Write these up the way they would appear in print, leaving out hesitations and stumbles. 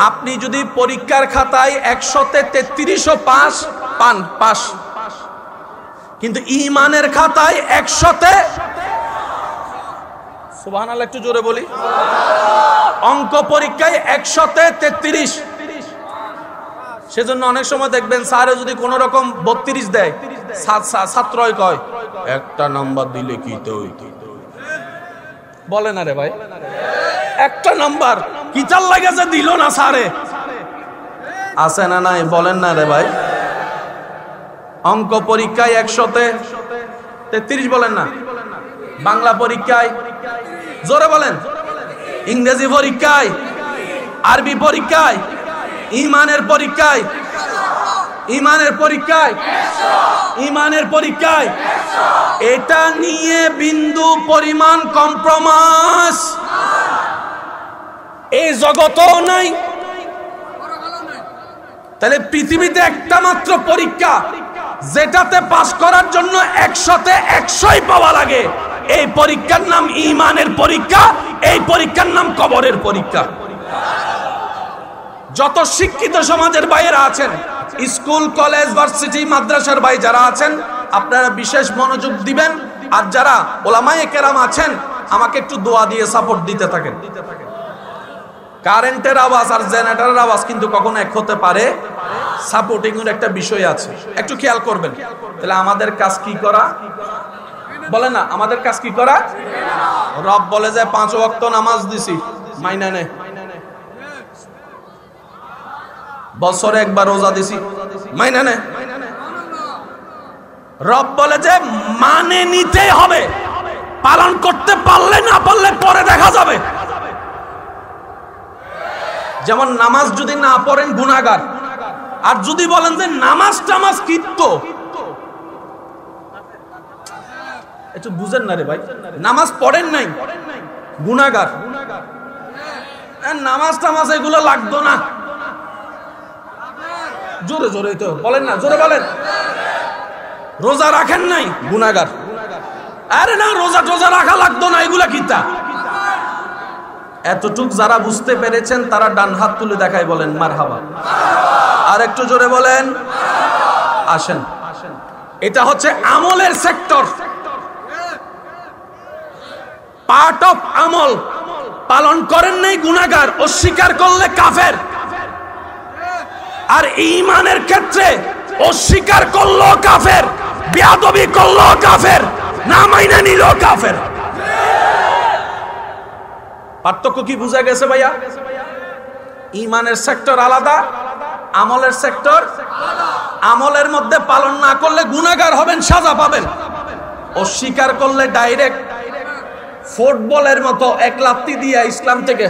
আপনি যদি পরীক্ষার খাতায় 100তে 33ও পাস, কিন্তু ঈমানের খাতায় 100তে সুবহানাল্লাহ, একটু জোরে বলি, অঙ্ক পরীক্ষায় 100তে 33। সেজন্য অনেক সময় দেখবেন স্যারে যদি কোন রকম 32 দেয়, ছাত্রই কয় একটা নাম্বার দিলে কি তো বলে না রে ভাই, একটা নাম্বার কি চাল লাগেছে দিল না স্যারে, আছে না নাই বলেন না রে ভাই। অঙ্ক পরীক্ষায় 100তে 33 বলেন না, বাংলা পরীক্ষায় জোরে বলেন, ইংরেজি পরীক্ষায়, আরবি পরীক্ষায়, ঈমানের পরীক্ষায়, ঈমানের পরীক্ষায় এটা নিয়ে বিন্দু পরিমাণ কম্প্রোমাইজ এই জগতেও নাই। তাহলে পৃথিবীতে একটা মাত্র পরীক্ষা যেটাতে পাস করার জন্য 100তে 100ই পাওয়া লাগে, এই পরীক্ষার নাম ঈমানের পরীক্ষা, এই পরীক্ষার নাম কবরের পরীক্ষা। যত শিক্ষিত সমাজের বাইরে আছেন, স্কুল কলেজ ভার্সিটি মাদ্রাসার ভাই যারা আছেন, আপনারা বিশেষ মনোযোগ দিবেন। আর যারা ওলামায়ে কেরাম আছেন, আমাকে একটু দোয়া দিয়ে সাপোর্ট দিতে থাকেন। কারেন্টের আওয়াজ আর জেনারেটরের আওয়াজ কিন্তু কখনো এক হতে পারে, সাপোর্টিং এর একটা বিষয় আছে, একটু খেয়াল করবেন। তাহলে আমাদের কাজ কি করা বলে না, আমাদের কাজ কি করা? রব বলে যে 5 ওয়াক্ত নামাজ দিছি, মাইনা নে। বছরে একবার রোজা দিছি, মাইনা নে। রব বলে যে মানে নিতে হবে, পালন করতে পারলে না পারলে পরে দেখা যাবে। যেমন নামাজ যদি না পড়েন গুনাহগার, আর যদি বলেন যে নামাজ টামাজ কিত্ত, একটু বুঝেন না রে ভাই, নামাজ পড়েন নাই গুনাহগার, নামাজ টামাজ এগুলো লাগতো না, জোরে জোরে তো বলেন না, জোরে বলেন। রোজা রাখেন নাই গুনাহগার, আরে না রোজা টোজা রাখা লাগতো না, এগুলা কিতা। এতটুক যারা বুঝতে পেরেছেন তারা ডান হাত তুলে দেখায় বলেন মারহাবা। আর একটু জোরে বলেন আসেন। এটা হচ্ছে আমলের সেক্টর, পার্ট অফ আমল। পালন করেন নাই গুনাহগার, অস্বীকার করলে কাফের। আর ঈমানের ক্ষেত্রে অস্বীকার করলো কাফের, বেয়াদবি করলো কাফের, না মাইনা নিল কাফের। পার্থক্য কি বুঝা গেছে ভাইয়া? ঈমানের সেক্টর আলাদা, আমলের সেক্টর আলাদা। আমলের মধ্যে পালন না করলে গুনাহগার হবেন, সাজা পাবেন। অস্বীকার করলে ডাইরেক্ট ফুটবলের মতো এক লাত্তি দিয়ে ইসলাম থেকে।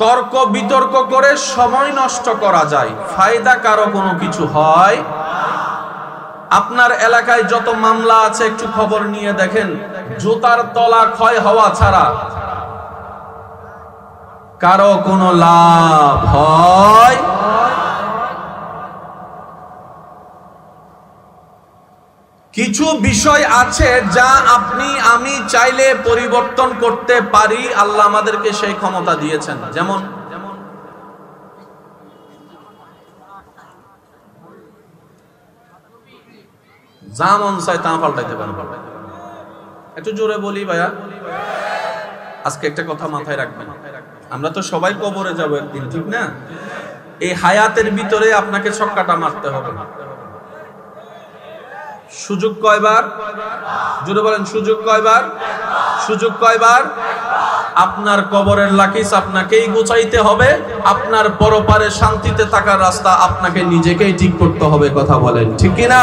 তর্ক বিতর্ক করে সময় নষ্ট করা যায়, ফায়দা কারো কোনো কিছু হয়। আপনার এলাকায় যত মামলা আছে একটু খবর নিয়ে দেখেন, জুতার তলা ক্ষয় হওয়া ছাড়া কারো কোনো লাভ হয়? কিছু বিষয় আছে যা আপনি আমি চাইলে পরিবর্তন করতে পারি, আল্লাহ আমাদেরকে সেই ক্ষমতা দিয়েছেন। যেমন যা মন চায় তা পাল্টাইতে পারেন। একটু জোরে বলি ভাইয়া, আজকে একটা কথা মাথায় রাখবেন, আমরা তো সবাই কবরে যাব একদিন, ঠিক না? এই হায়াতের ভিতরে আপনাকে ছক্কাটা মারতে হবে। সুযোগ কয়বার? জোরে বলেন, সুযোগ কয়বার? সুযোগ কয়বার? আপনার কবরের লাকিস আপনাকেই গোছাইতে হবে, আপনার পরপারে শান্তিতে থাকার রাস্তা আপনাকে নিজেকেই ঠিক করতে হবে। কথা বলেন ঠিক কি না?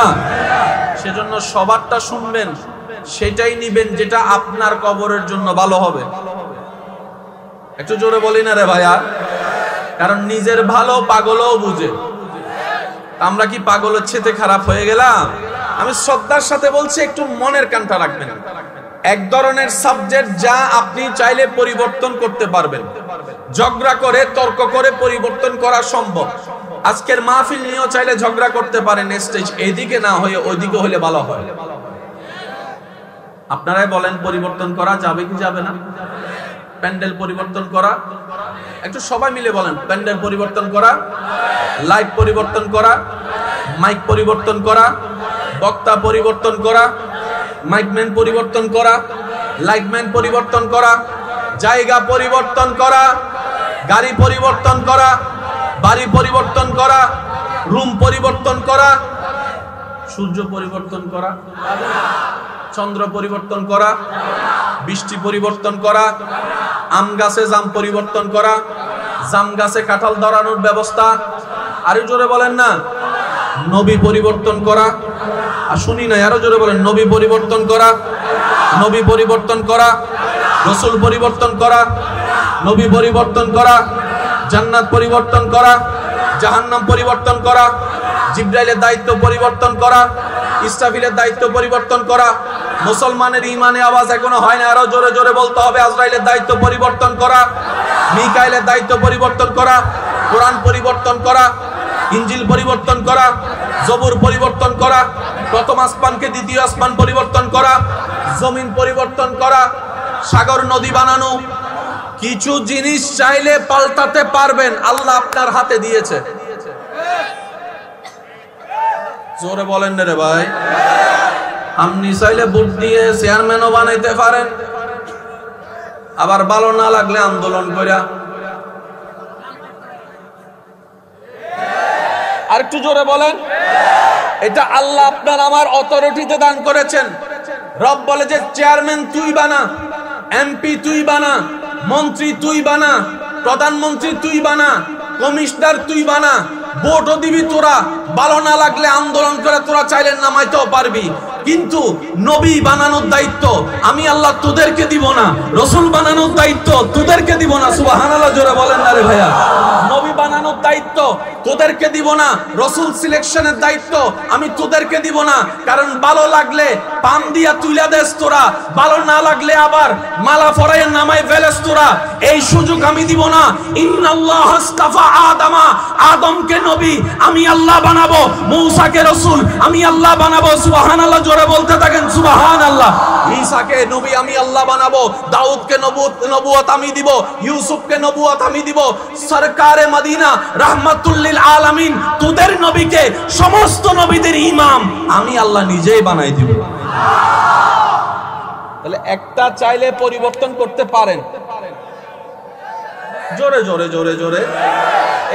সেজন্য সবারটা শুনবেন, সেটাই নিবেন যেটা আপনার কবরের জন্য ভালো হবে। একটু জোরে বলি না রে ভাইয়া, কারণ নিজের ভালো পাগলও বুঝে। আমরা কি পাগলের চেয়ে খারাপ হয়ে গেলাম? আমি শ্রদ্ধার সাথে বলছি, একটু মনের কানটা রাখবেন। এক ধরনের সাবজেক্ট যা আপনি চাইলে পরিবর্তন করতে পারবেন, ঝগড়া করে তর্ক করে পরিবর্তন করা সম্ভব। আজকের মাহফিল নিয়েও চাইলে ঝগড়া করতে পারেন, স্টেজ এদিকে না হয়ে ওইদিকে হলে ভালো হয়। আপনারাই বলেন, পরিবর্তন করা যাবে কি যাবে না? প্যান্ডেল পরিবর্তন করা, একটু সবাই মিলে বলেন, প্যান্ডেল পরিবর্তন করা, লাইট পরিবর্তন করা, মাইক পরিবর্তন করা, বক্তা পরিবর্তন করা, মাইকম্যান পরিবর্তন করা, লাইটম্যান পরিবর্তন করা, জায়গা পরিবর্তন করা, গাড়ি পরিবর্তন করা, বাড়ি পরিবর্তন করা, রুম পরিবর্তন করা, সূর্য পরিবর্তন করা, চন্দ্র পরিবর্তন করা, বৃষ্টি পরিবর্তন করা, আম গাছে জাম পরিবর্তন করা, জাম গাছে কাঁঠাল ধরানোর ব্যবস্থা, আরো জোরে বলেন না, নবী পরিবর্তন করা, আর শুনি না, আরো জোরে বলেন, নবী পরিবর্তন করা, নবী পরিবর্তন করা, রসুল পরিবর্তন করা, নবী পরিবর্তন করা, জান্নাত পরিবর্তন করা, জাহান্নাম পরিবর্তন করা, জিব্রাইলের দায়িত্ব পরিবর্তন করা, ইসরাফিলের দায়িত্ব পরিবর্তন করা। মুসলমানের ইমানে আওয়াজ এখনো হয় না, আরো জোরে জোরে বলতে হবে। আজরাইলের দায়িত্ব পরিবর্তন করা, মিকাইলের দায়িত্ব পরিবর্তন করা, কোরআন পরিবর্তন করা, ইনজিল পরিবর্তন করা, জবুর পরিবর্তন করা, প্রথম আসমানকে দ্বিতীয় আসমান পরিবর্তন করা, জমিন পরিবর্তন করা, সাগর নদী বানানো। কিছু জিনিস চাইলে পাল্টাতে পারবেন, আল্লাহ আপনার হাতে দিয়েছে। জোরে বলেন রে ভাই। আপনি চাইলে ভোট দিয়ে চেয়ারম্যানও বানাইতে পারেন, আবার ভালো না লাগলে আন্দোলন কইরা। আর একটু জোরে বলেন। এটা আল্লাহ আপনার আমার অথরিটিতে দান করেছেন। রব বলে যে চেয়ারম্যান তুই বানা, এমপি তুই বানা, মন্ত্রী তুই বানা, প্রধানমন্ত্রী তুই বানা, কমিশনার তুই বানা, ভোটও দিবি তোরা, ভালো না লাগলে আন্দোলন করে তোরা চাইলে নামাইতেও পারবি। কিন্তু নবী বানানোর দায়িত্ব আমি আল্লাহ তোদেরকে দিব না, রসুল বানানোর দায়িত্ব তোদেরকে দিব না। সুবহানাল্লাহ জোরে বলেন না রে ভাইয়া। নবী বানানোর দায়িত্ব তোদেরকে দিব না, রসুল সিলেকশনের দায়িত্ব আমি তোদেরকে দিব না। কারণ ভালো লাগলে পাম দিয়া তুইলা দেস তোরা, ভালো না লাগলে আবার মালা পরায় নামাই ফেলেস তোরা। এই সুযোগ আমি দিব না। ইন্নাল্লাহ আস্তাফা আদামা, আদমকে নবী আমি আল্লাহ বানাবো, মূসাকে রসুল আমি আল্লাহ বানাবো। সুবহানাল্লাহ জোরে বলতে থাকেন সুবহানাল্লাহ। ঈসাকে নবী আমি আল্লাহ বানাবো, দাউদকে নবুয়ত আমি দিব, ইউসুফকে নবুয়ত আমি দিব। সরকারে মদিনা রাহমাতুল লিল আলামিন তোদের নবীকে সমস্ত নবীদের ইমাম আমি আল্লাহ নিজেই বানাই দিব। তাহলে একটা চাইলে পরিবর্তন করতে পারেন। জোরে জোরে জোরে জোরে।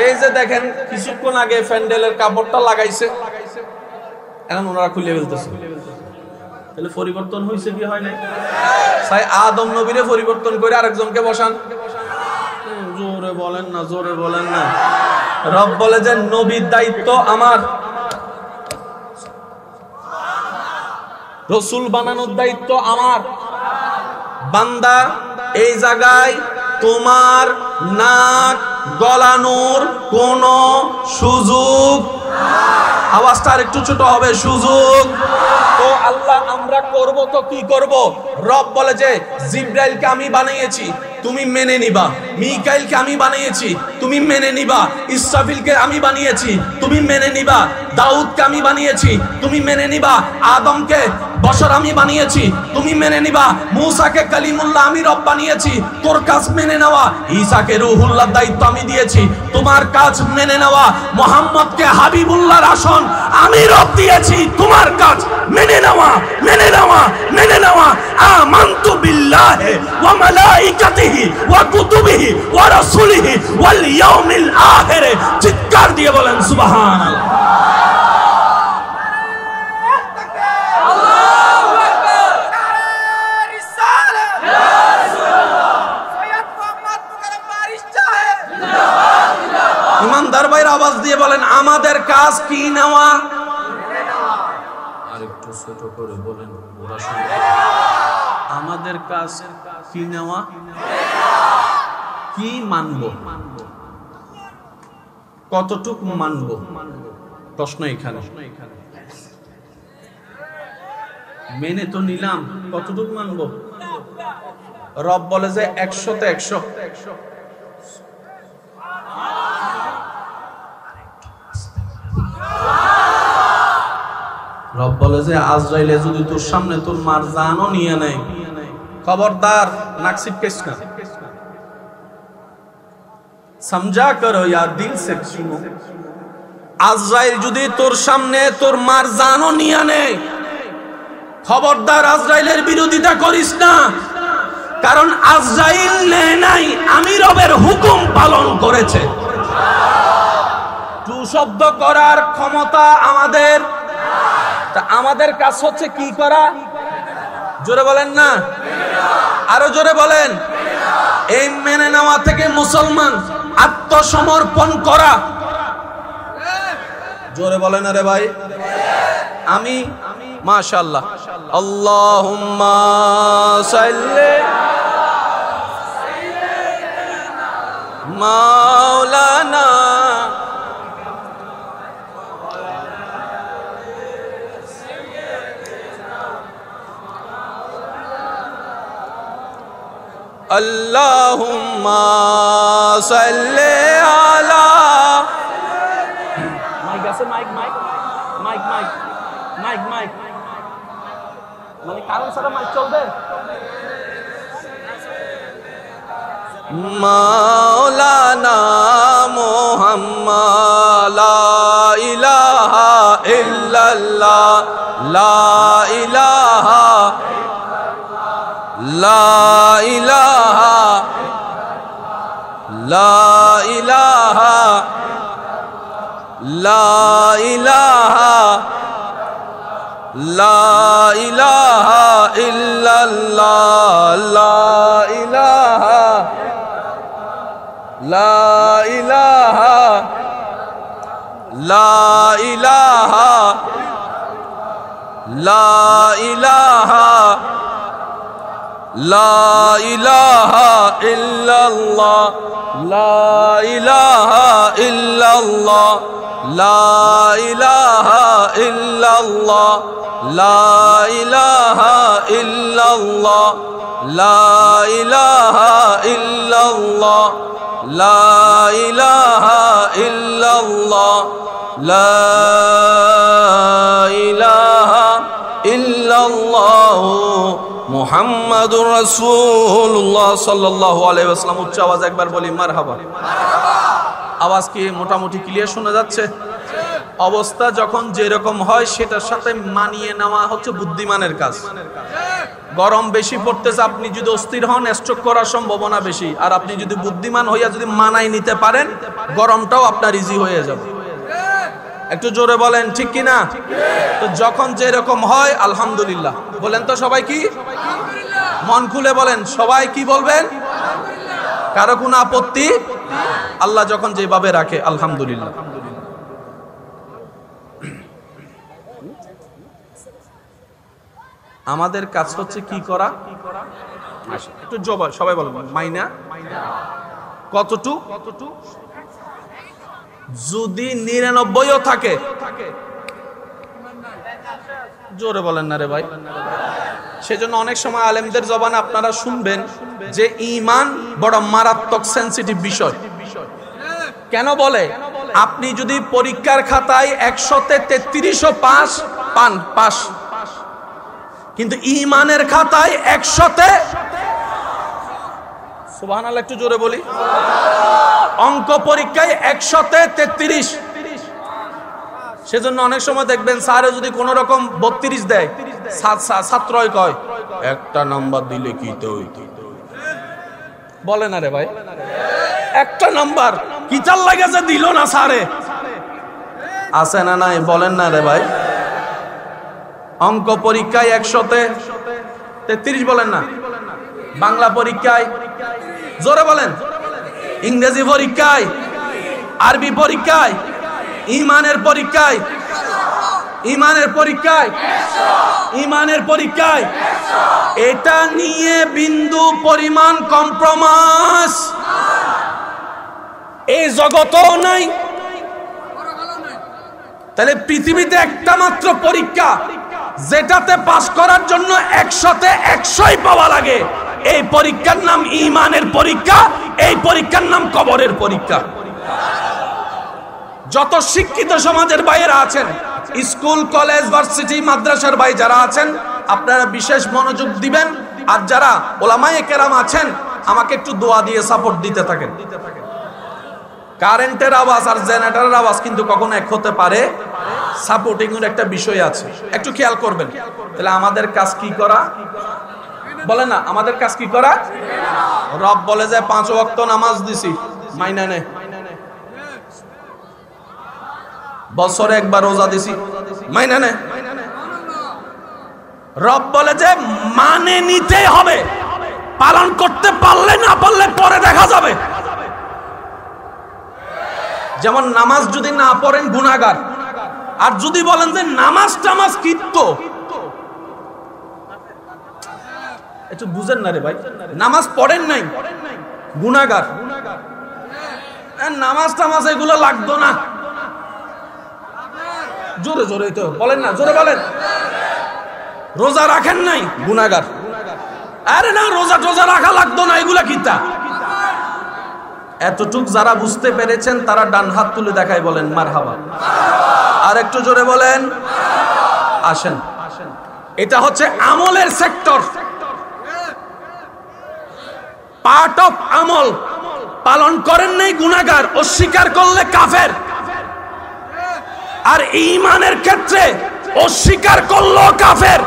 এই যে দেখেন কিছুক্ষণ আগে প্যান্ডেলের কাপড়টা লাগাইছে, এখন ওনারা খুলে ফেলতেছে। তাহলে পরিবর্তন হয়েছে কি হয় নাই? তাই আদম নবীরে পরিবর্তন করে আরেকজনকে বসান। জোরে বলেন না, জোরে বলেন না। রব বলে যে নবীর দায়িত্ব আমার, রসুল বানানোর দায়িত্ব আমার। বান্দা এই জায়গায় তোমার নাক গলানোর কোন সুযোগ, আওয়াজটা আর একটু ছোট হবে, সুযোগ তো আল্লাহ আমরা করব তো কি করব? রব বলে যে জিব্রাইলকে আমি বানিয়েছি, তুমি মেনে নিবা। মিকাইলকে আমি বানিয়েছি, তুমি মেনে নিবা। ইসরাফিলকে আমি বানিয়েছি, তুমি মেনে নিবা। দাউদকে আমি বানিয়েছি, তুমি মেনে নিবা। আদমকে বশর আমি বানিয়েছি, তুমি মেনে নিবা। মূসাকে কালিমুল্লাহ আমি রব বানিয়েছি, তোর কাজ মেনে নেওয়া। ঈসাকে রূহুল্লাহর দায়িত্ব আমি দিয়েছি, তোমার কাজ মেনে নেওয়া। মুহাম্মদকে হাবিবুল্লাহর আসন আমি রব দিয়েছি, তোমার কাজ মেনে নেওয়া, মেনে নেওয়া, মেনে নেওয়া। আমানতু বিল্লাহি ওয়া মালাইকাতিহি ওয়া কুতুবিহি ওয়া রাসূলিহি ওয়াল ইয়াউমিল আখির। চিৎকার দিয়ে বলেন সুবহানাল্লাহ। ইমানদার ভাইয়ের আওয়াজ দিয়ে বলেন আমাদের কাজ কি নেওয়া। আর একটু ছোট করে বলেন, ওরা শুনবে। আমাদের কাজ কি নেওয়া, কি মানব, কতটুকু মানব, প্রশ্ন এখানে। মেনে তো নিলাম, কতটুকু মানব? রব বলে যে 100তে 100। রব বলে যে আজরাইলে যদি তোর সামনে তোর মার জানও নিয়ে নেয়, খবরদার নাক ছিটকাইস না। समझा करो यार, दिल से सुनो। আজরাইল যদি তোর সামনে তোর মার জানও নিয়ে নেয়, খবরদার আজরাইলের বিরোধিতা করিস না, কারণ আজরাইল নেয় নাই, আমি রবের হুকুম পালন করেছে। টু শব্দ করার ক্ষমতা আমাদের, তা আমাদের কাজ হচ্ছে কি করা? জোরে বলেন না, আরো জোরে বলেন। এই মেনে নেওয়া থেকে মুসলমান আত্মসমর্পণ করা। জোরে বলেন আরে ভাই। আমি মাশাআল্লাহ, আল্লাহুম্মা সাল্লি মাওলানা আল্লাহুম্মা সাল্লি আলা, মাইক আছে, mike mike mike mike mike mike, মানে কারণ ছাড়া মাইক চলবে? মাওলানা মুহাম্মদ লা ইলাহা ইল্লাল্লাহ, লা ইলাহা লা ইলাহা লা ইলাহা লা ইলাহা লা ইলাহা ইল্লাল্লাহ, লা ইলাহা লা ইলাহা লা ইলাহা লা ইলাহা লা ইলাহা ইল্লাল্লাহ, লা ইলাহা ইল্লাল্লাহ, লা ইলাহা ইল্লাল্লাহ, লা ইলাহা ইল্লাল্লাহ, লা ইলাহা ইল্লাল্লাহ, লা ইলাহা ইল্লাল্লাহ, লা ইলাহা ইল্লাল্লাহ মুহাম্মাদুর রাসূলুল্লাহ সাল্লাল্লাহু আলাইহি ওয়াসাল্লাম। উচ্চ আওয়াজ একবার বলি মারহাবা। আওয়াজ কি মোটামুটি ক্লিয়ার শোনা যাচ্ছে? অবস্থা যখন যেরকম হয় সেটার সাথে মানিয়ে নেওয়া হচ্ছে বুদ্ধিমানের কাজ। গরম বেশি পড়তেছে, আপনি যদি অস্থির হন স্ট্রোক করার সম্ভাবনা বেশি, আর আপনি যদি বুদ্ধিমান হইয়া যদি মানাই নিতে পারেন, গরমটাও আপনার ইজি হয়ে যাবে। একটু জোরে বলেন ঠিক কি না? তো যখন যেরকম হয় আলহামদুলিল্লাহ বলেন তো সবাই, কি মন খুলে বলেন সবাই, কি বলবেন? কারো কোনো আপত্তি? আল্লাহ যখন যেভাবে রাখে আলহামদুলিল্লাহ। আমাদের কাজ হচ্ছে কি করা? একটু সবাই বলেন মাইনা কতটুক? যদি 99ও থাকে, জোরে বলেন না রে ভাই। সেজন্য অনেক সময় আলেমদের জবানে আপনারা শুনবেন যে ঈমান বড় মারাত্মক সেনসিটিভ বিষয়। কেন বলে? আপনি যদি পরীক্ষার খাতায় 100তে 33ও পাস, কিন্তু ঈমানের খাতায় 100তে সুবহানাল্লাহ, একটু জোরে বলি। অঙ্ক পরীক্ষায় 100তে 33। সেজন্য অনেক সময় দেখবেন স্যারে যদি কোন রকম 32 দেয়, ছাত্রই কয় একটা নাম্বার দিলে কি তো বলে না রে ভাই, একটা নাম্বার কি চাল লাগে যে দিল না স্যারে, আছে না নাই বলেন না রে ভাই। অঙ্ক পরীক্ষায় 100তে 33 বলেন না, বাংলা পরীক্ষায় জোরে বলেন, ইংরেজি পরীক্ষায়, আরবি পরীক্ষায়, ঈমানের পরীক্ষায়, ঈমানের পরীক্ষায়, ঈমানের পরীক্ষায়, এটা নিয়ে বিন্দু পরিমাণ কম্প্রোমাইজ এই জগতেও নাই। তাহলে পৃথিবীতে একটা মাত্র পরীক্ষা যেটাতে পাস করার জন্য 100তে 100ই পাওয়া লাগে, এই পরীক্ষার নাম ঈমানের পরীক্ষা, এই পরীক্ষার নাম কবরের পরীক্ষা। যত শিক্ষিত সমাজের বাইরে আছেন, স্কুল কলেজ ভার্সিটি মাদ্রাসার ভাই যারা আছেন, আপনারা বিশেষ মনোযোগ দিবেন। আর যারা ওলামায়ে কেরাম আছেন, আমাকে একটু দোয়া দিয়ে সাপোর্ট দিতে থাকেন। কারেন্টের আওয়াজ আর জেনারেটরের আওয়াজ কিন্তু কখনো এক হতে পারে, সাপোর্টিং এর একটা বিষয় আছে, একটু খেয়াল করবেন। তাহলে আমাদের কাজ কি করা? বলে না, আমাদের কাজ কি করা? রব বলে যে 5 ওয়াক্ত নামাজ দিছি, মাইনা নে। বছরে একবার রোজা দিছি, মাইনা নে। রব বলে যে মানে নিতে হবে, পালন করতে পারলে না পারলে পরে দেখা যাবে। যেমন নামাজ যদি না পড়েন গুনাহগার, আর যদি বলেন যে নামাজ টামাজ কিত্ত, একটু বুঝেন না রে ভাই, নামাজ পড়েন নাই গুনাহগার, নামাজ টামাজ এগুলো লাগতো না, জোরে জোরে তো বলেন না, জোরে বলেন। রোজা রাখেন নাই গুনাহগার, আরে না রোজা টোজা রাখা লাগতো না, এগুলা কিতা। এতটুক যারা বুঝতে পেরেছেন তারা ডান হাত তুলে দেখায় বলেন মারহাবা। আর একটু জোরে বলেন। আসেন, এটা হচ্ছে আমলের সেক্টর, পার্ট অফ আমল। পালন করেন নাই গুনাহগার, অস্বীকার করলে কাফের। আর ঈমানের ক্ষেত্রে অস্বীকার করলো কাফের,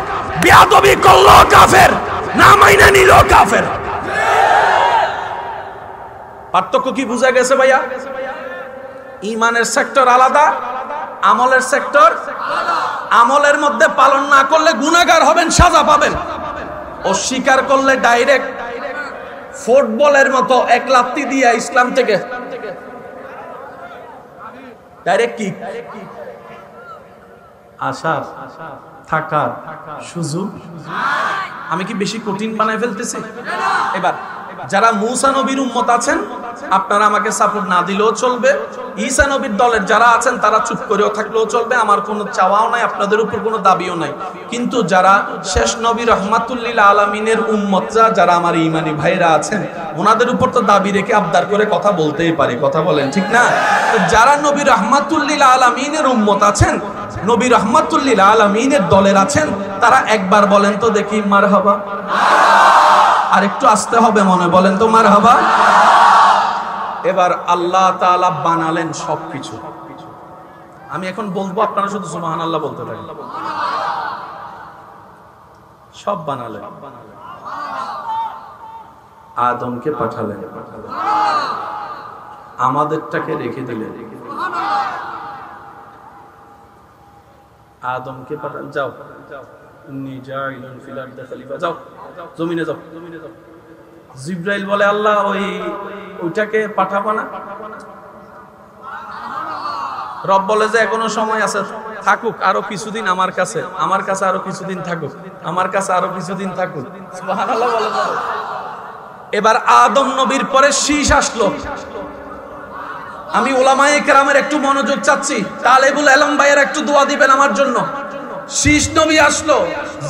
বেয়াদবি করলো কাফের, না মাইনা নিল কাফের। পার্থক্য কি বুঝা গেছে ভাইয়া? ঈমানের সেক্টর আলাদা, আমলের সেক্টর আমলের মধ্যে পালন না করলে গুনাহগার হবেন, সাজা পাবেন। অস্বীকার করলে ডাইরেক্ট ফুটবলের মতো এক লাত্তি দিয়া ইসলাম থেকে ডাইরেক্ট কি আসার থাকার সুযোগ। আমি কি বেশি কঠিন বানায় ফেলতেছি? এবার যারা মুসা নবীর উম্মত আছেন, আপনারা আমাকে সাপোর্ট না দিলেও চলবে। ঈসা নবীর দলের যারা আছেন তারা চুপ করেও থাকলেও চলবে, আমার কোনো চাওয়াও নাই, আপনাদের উপর কোনো দাবিও নাই। কিন্তু যারা শেষ নবী রাহমাতুল লিল আলামিনের উম্মতরা, যারা আমার ঈমানি ভাইরা আছেন, ওনাদের উপর তো দাবি রেখে আবদার করে কথা বলতেই পারি, কথা বলেন ঠিক না? তো যারা নবী রাহমাতুল লিল আলামিনের উম্মত আছেন, নবী রাহমাতুল লিল আলামিনের দলের আছেন, তারা একবার বলেন তো দেখি মারহাবা। আর একটু আসতে হবে মনে, বলেন তো মারহাবা। এবার আল্লাহ তাআলা বানালেন সবকিছু। আমি এখন বলবো, আপনারা শুধু সুবহানাল্লাহ বলতে থাকেন। সব বানালেন, আদমকে পাঠালেন, আমাদেরটাকে রেখে দিলেন। আদমকে পাঠান, যাও নিজাইলুন ফিল আরদি খলিফা, যাও জমিনে যাও। জিবরাইল বলে আল্লাহ ওইটাকে পাঠাবো না। রব বলে যে এখনো সময় আছে, থাকুক আরো কিছুদিন আমার কাছে, আমার কাছে আরো কিছুদিন থাকুক, আমার কাছে আরো কিছুদিন থাকুক। সুবহানাল্লাহ বলে। এবার আদম নবীর পরে শীষ আসলো। আমি উলামায়ে কেরামের একটু মনোযোগ চাচ্ছি, তালেবুল ইলম ভাইয়ের একটু দোয়া দিবেন আমার জন্য। শীষ নবী আসলো,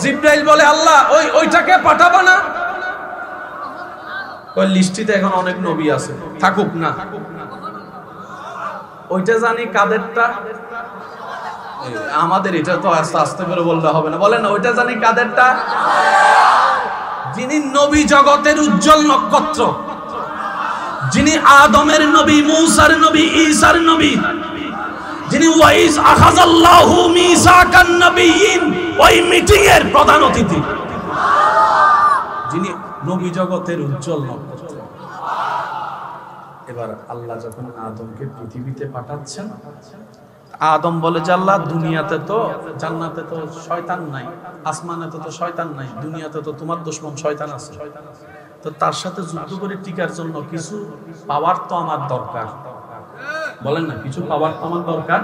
জিবরাইল বলে আল্লাহ ওইটাকে পাঠাবো না। ওই লিস্টিতে এখন অনেক নবী আছে, থাকুক না। ওইটা জানি কাদেরটা, আমাদের এটা তো আস্তে আস্তে করে বললে হবে না, বলেন না ওইটা জানি কাদেরটা। যিনি নবী জগতের উজ্জ্বল নক্ষত্র, যিনি আদমের নবী, মূসার নবী, ঈসার নবী, যিনি ওয়াইজ আখাযাল্লাহু মিসাকান নবিয়্যিন, ওই মিটিং এর প্রধান অতিথি, যিনি নবী জগতের উজ্জ্বল নক্ষত্র। এবার আল্লাহ যখন আদমকে পৃথিবীতে পাঠাচ্ছেন, আদম বলে যে আল্লাহ দুনিয়াতে তো, জান্নাতে তো শয়তান নাই, আসমানেতে তো শয়তান নাই, দুনিয়াতে তো তোমার দুশমন শয়তান আছে, তো তার সাথে যুদ্ধ করে টিকার জন্য কিছু পাওয়ার তো আমার দরকার। বলেন না, কিছু পাওয়ার তো আমার দরকার।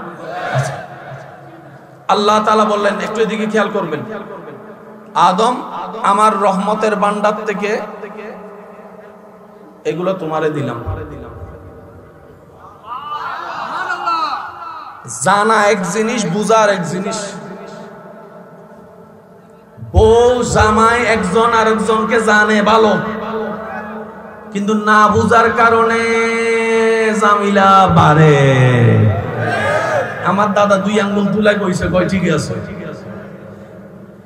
আল্লাহ তাআলা বললেন, একটু এদিকে খেয়াল করবেন, আদম আমার রহমতের ভান্ডার থেকে এগুলো তোমারে দিলাম। জানা এক জিনিস, বুঝার এক জিনিস। বউ জামাই একজন আরেকজনকে জানে ভালো, কিন্তু না বুঝার কারণে জামিলা বাড়ে। আমার দাদা 2 আঙ্গুল তুলে কইছে, কয় ঠিক আছে,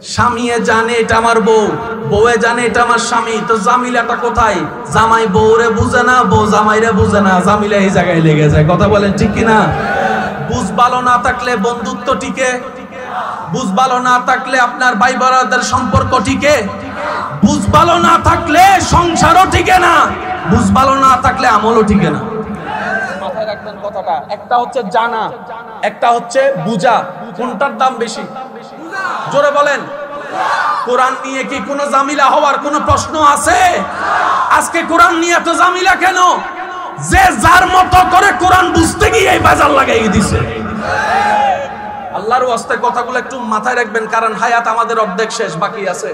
স্বামীয়ে জানে এটা আমার বউ, বউয়ে জানে এটা আমার স্বামী, তো জামিলাটা কোথায়? জামাই বউরে বুঝে না, বউ জামাইরে বুঝে না, জামিলা এই জায়গায় লেগে যায়। কথা বলেন ঠিক কিনা? বুঝ ভালো না থাকলে বন্ধুত্ব টিকে, বুঝ ভালো না থাকলে আপনার ভাই বোনদের সম্পর্ক টিকে, বুঝ ভালো না থাকলে সংসারও টিকে না, বুঝ ভালো না থাকলে আমলও টিকে না। মাথায় রাখবেন কথাটা। একটা হচ্ছে জানা, একটা হচ্ছে বুঝা। কোনটার দাম বেশি? জোরে বলেন। কোরআন নিয়ে কি কোনো জামিলা হওয়ার কোনো প্রশ্ন আছে? আজকে কোরআন নিয়ে এত জামিলা কেন? যে যার মতো করে কোরআন বুঝতে গিয়ে এই বাজার লাগাই দিছে। আল্লাহর ওয়াস্তে কথাগুলো একটু মাথায় রাখবেন, কারণ হায়াত আমাদের অর্ধেক শেষ, বাকি আছে।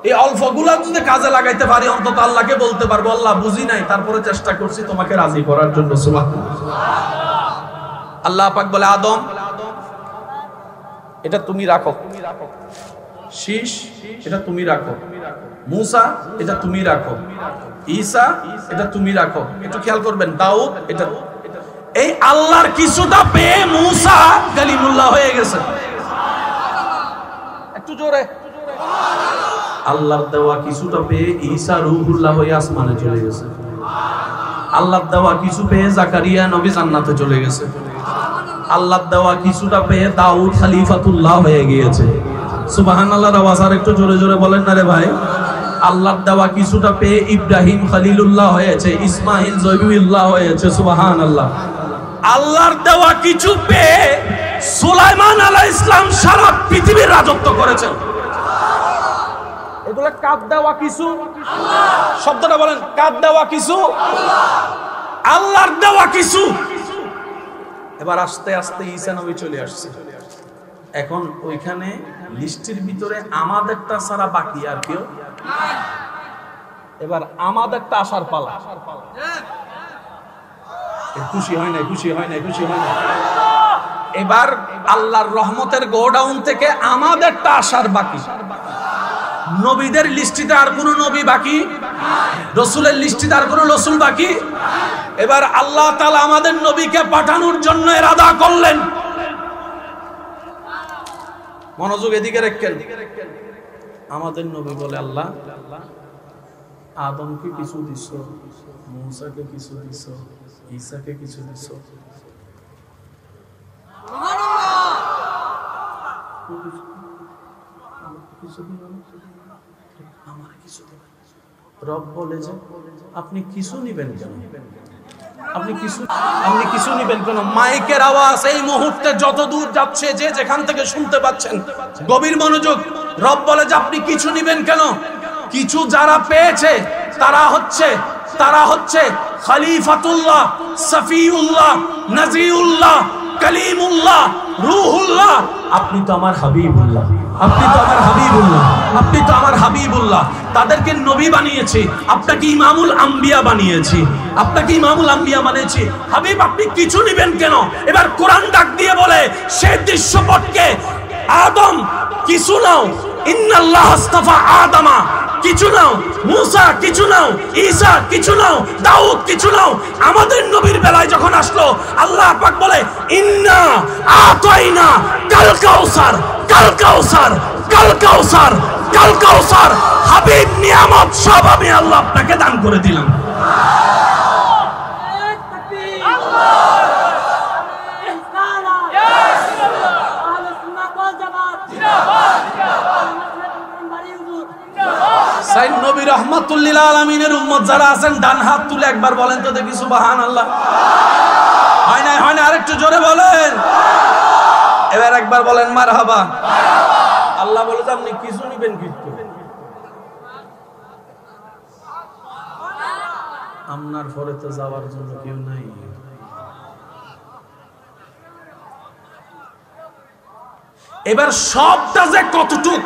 এই অল্পগুলা যদি কাজে লাগাইতে পারি, অন্তত আল্লাহকে বলতে পারবো আল্লাহ বুঝি নাই, তারপরে চেষ্টা করছি তোমাকে রাজি করার জন্য। সুবহানাল্লাহ। আল্লাহ পাক বলে, আদম এটা তুমি রাখো, শীষ এটা তুমি রাখো, মুসা এটা তুমি রাখো, ঈসা এটা তুমি রাখো। একটু খেয়াল করবেন, দাউদ এটা। এই আল্লাহর কিছুটা পেয়ে মুসা কালিমুল্লাহ হয়ে গেছে। একটু জোরে। আল্লাহর দেওয়া কিছুটা পেয়ে ঈসা রূহুল্লাহ হয়ে আসমানে চলে গেছে। আল্লাহর দেওয়া কিছু পেয়ে জাকারিয়া নবী জান্নাতে চলে গেছে। আল্লাহর দেওয়া কিছুটা পেয়ে দাউদ খলিফাতুল্লাহ হয়ে গিয়েছে। সুবহানাল্লাহর আওয়াজ আর একটু জোরে জোরে বলেন না রে ভাই। আল্লাহর দেওয়া কিছুটা পেয়ে ইব্রাহিম খলিলুল্লাহ হয়েছে, ইসমাইল জবিউল্লাহ হয়েছে। সুবহানাল্লাহ। আল্লাহর দেওয়া কিছু পেয়ে সুলাইমান আলাইহিস সালাম সারা পৃথিবীর রাজত্ব করেছেন। এগুলা কাদ দেওয়া কিছু আল্লাহ। শব্দটা বলেন, কাদ দেওয়া কিছু আল্লাহ, আল্লাহর দেওয়া কিছু। এবার আস্তে আস্তে ঈসা নবী চলে আসছে। এখন ওইখানে লিস্টের ভিতরে আমাদেরটা ছাড়া বাকি আর কেউ নাই। এবার আমাদেরটা আসার পালা। খুশি হয় না, খুশি হয় না, খুশি হয় না। এবার আল্লাহর রহমতের গোডাউন থেকে আমাদেরটা আসার বাকি। নবীদের লিস্টিতে আর কোন নবী বাকি, রসুলের লিস্টিতে আর কোন রসুল বাকি। এবার আল্লাহ তাআলা আমাদের নবীকে পাঠানোর জন্য ইরাদা করলেন। মনোযোগ এদিকে রাখেন। আমাদের নবী বলে, আল্লাহ আদমকে কিছু দিছো, মূসাকে কিছু দিছো, ঈসাকে কিছু দিছো, রব বলে যে আপনি কিছু নিবেন কেন? আপনি কিছু নিবেন কেন? মাইকের আওয়াজ এই মুহূর্তে যত দূর যাচ্ছে, যে যেখান থেকে শুনতে পাচ্ছেন, গভীর মনোযোগ। রব বলে যে আপনি কিছু নিবেন কেন? কিছু যারা পেয়েছে তারা হচ্ছে খলিফাতুল্লাহ, সফিউল্লাহ, নাজিউল্লাহ, কালিমুল্লাহ, রূহুল্লাহ। আপনি তো আমার হাবিবুল্লাহ, আপনি তো আমার হাবিবুল্লাহ, আপনি তো আমার হাবিবুল্লাহ। তাদেরকে নবী বানিয়েছি, আপনাকে ইমামুল আম্বিয়া বানিয়েছি, আপনাকে ইমামুল আম্বিয়া বানিয়েছি। হাবিব আপনি কিছু নিবেন কেন? এবার কোরআন ডাক দিয়ে বলে সেই দৃশ্যপটকে, আদম কিছু নাও, ইন্নাল্লাহ আস্তাফা আদামা কিছু নাও, মুসা কিছু নাও, ঈসা কিছু নাও, দাউদ কিছু নাও। আমাদের নবীর বেলায় যখন আসলো, আল্লাহ পাক বলে ইন্না আতাইনা কাল কাউসার, কাল কাউসার, কাল কাউসার, কাল কাউসার। হাবিব নিয়ামত সব আমি আল্লাহ আপনাকে দান করে দিলাম। সাইয়েদ নবী রাহমাতুল্লিল আলামিনের উম্মত যারা আছেন, ডান হাত তুলে একবার বলেন তো দেখি সুবহানাল্লাহ। হয় না, হয় না, আরেকটু জোরে বলেন। এবার একবার বলেন মারহাবা। আল্লাহ বলে যে আপনি কিছু নিবেন, কিন্তু আপনার পরে তো যাওয়ার জন্য কেউ নাই। এবার সবটা যে কতটুক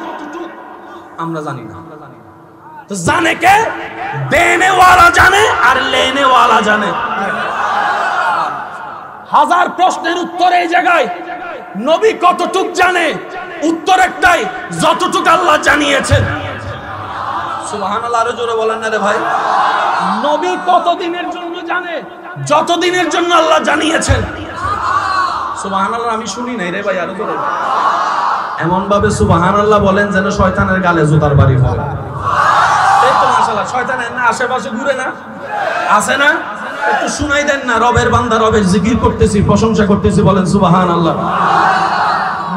আমরা জানি না। তো জানে কে? দেনে ওয়ালা জানে আর লেনে ওয়ালা জানে। হাজার প্রশ্নের উত্তর এই জায়গায়। নবী কতটুক জানে? উত্তর একটাই, যতটুক আল্লাহ জানিয়েছেন। সুবহানাল্লাহ, আরো জোরে বলেন না রে ভাই। নবী কতদিনের জন্য জানে? যতদিনের জন্য আল্লাহ জানিয়েছেন। সুবহানাল্লাহ, আমি শুনি নাই রে ভাই, আরো জোরে। এমন ভাবে সুবহানাল্লাহ বলেন যেন শয়তানের গালে জুতার বাড়ি পড়ে। এই তো মাশাআল্লাহ, শয়তানের না আশেপাশে ঘুরে না, আছে না? একটু শুনাই দেন না, রবের বান্দা রবের জিকির করতেছি, প্রশংসা করতেছি, বলেন সুবহানাল্লাহ।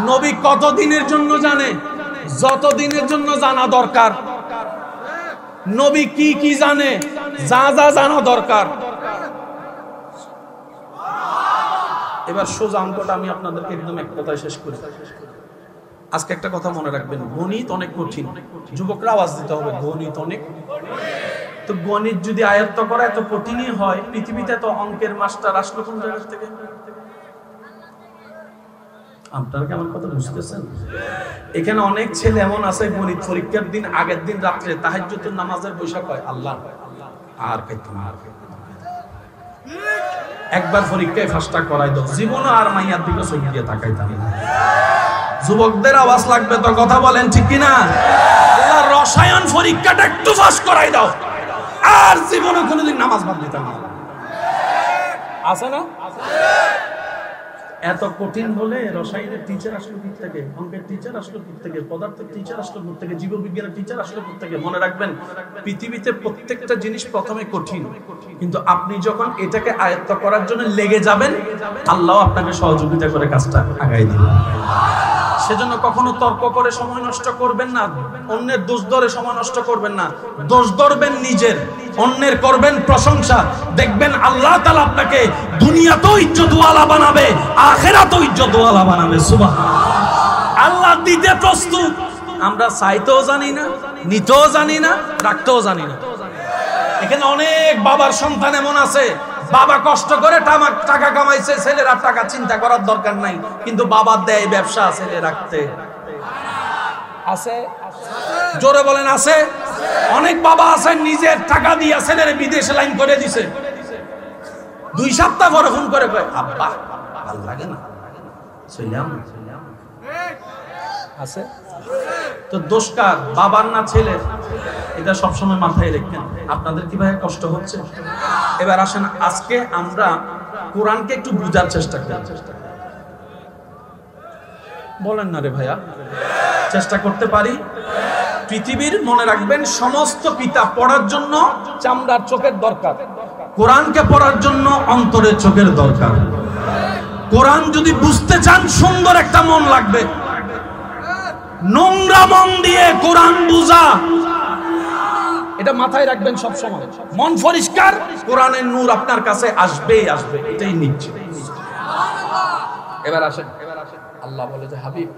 নবী কত দিনের জন্য জানে? যত দিনের জন্য জানা দরকার। নবী কি কি জানে? যা যা জানা দরকার। এবার সোজা অঙ্কটা আমি আপনাদেরকে একদম এক কথায় শেষ করি। আজকে একটা কথা মনে রাখবেন, গণিত অনেক কঠিন। যুবকরা আওয়াজ দিতে হবে, গণিত অনেক। তো গণিত যদি আয়ত্ত করা এত কঠিনই হয়, পৃথিবীতে তো অঙ্কের মাস্টার আসলো কোন জায়গা থেকে? আপনারা কি আমার কথা বুঝতেছেন? এখানে অনেক ছেলে এমন আছে গণিত পরীক্ষার দিন আগের দিন রাত্রে তাহাজ্জুদের নামাজের বৈশাখ হয়, আল্লাহ আর খাইতাম আর একবার পরীক্ষায় ফার্স্টটা করাই দাও, জীবনে আর মাইয়ার দিকে চোখ দিয়ে তাকাইতাম না। যুবকদের আওয়াজ লাগবে তো, কথা বলেন ঠিক কিনা? আল্লাহ রসায়ন পরীক্ষাটা একটু পাস করাই দাও, আর জীবনে কোনোদিন নামাজ বাদ দিতাম না। আছে না? এত কঠিন বলে রসায়নের টিচার আসলো কোথা থেকে, অঙ্কের টিচার আসলো কোথা থেকে, পদার্থের টিচার আসলো কোথা থেকে, জীববিজ্ঞানের টিচার আসলো কোথা থেকে? মনে রাখবেন, পৃথিবীতে প্রত্যেকটা জিনিস প্রথমে কঠিন, কিন্তু আপনি যখন এটাকে আয়ত্ত করার জন্য লেগে যাবেন, আল্লাহ আপনাকে সহযোগিতা করে কাজটা আগায় দিবেন। সেজন্য কখনো তর্ক করে সময় নষ্ট করবেন না, অন্যের দোষ ধরে সময় নষ্ট করবেন না। দোষ ধরবেন নিজের, অন্যের করবেন প্রশংসা। দেখবেন আল্লাহ তাআলা আপনাকে দুনিয়াতেও ইজ্জতওয়ালা বানাবে, আখিরাতেও ইজ্জতওয়ালা বানাবে। সুবহানাল্লাহ। আল্লাহ দিতে প্রস্তুত। আমরা চাইতেও জানি না, নিতেও জানি না, রাখতেও জানি না। এখানে অনেক বাবার সন্তান এমন আছে, বাবা কষ্ট করে টাকা কামাইছে, ছেলেরা টাকা চিন্তা করার দরকার নাই, কিন্তু বাবা দেয় ব্যবসা ছেলে রাখতে। আছে? জোরে বলেন আছে? অনেক বাবা আছে নিজের টাকা দিয়ে ছেলের বিদেশে লাইন করে দিছে, 2 সপ্তাহ পরে ফোন করে কয় আব্বা ভালো লাগে না ছিলাম। আছে? তো দোষ কার? বাবার না ছেলের? এটা সবসময় মাথায় রাখবেন। আপনাদের কি ভাই কষ্ট হচ্ছে? এবার আসেন, আজকে আমরা কোরআনকে একটু বুঝার চেষ্টা করি। বলেন না রে ভাইয়া? চেষ্টা করতে পারি? পৃথিবীর মনে রাখবেন সমস্ত কিতাব পড়ার জন্য চামড়ার চোখের দরকার, কোরআনকে পড়ার জন্য অন্তরের চোখের দরকার। কোরআন যদি বুঝতে চান, সুন্দর একটা মন লাগবে। নোংরা মন দিয়ে কোরআন বুঝা, এটা মাথায় রাখবেন সব সময়। মন পরিষ্কার, কোরআনের নূর আপনার কাছে আসবেই আসবে, এটাই নিশ্চিত। এবার আসেন, আল্লাহ বলে যে হাবিব,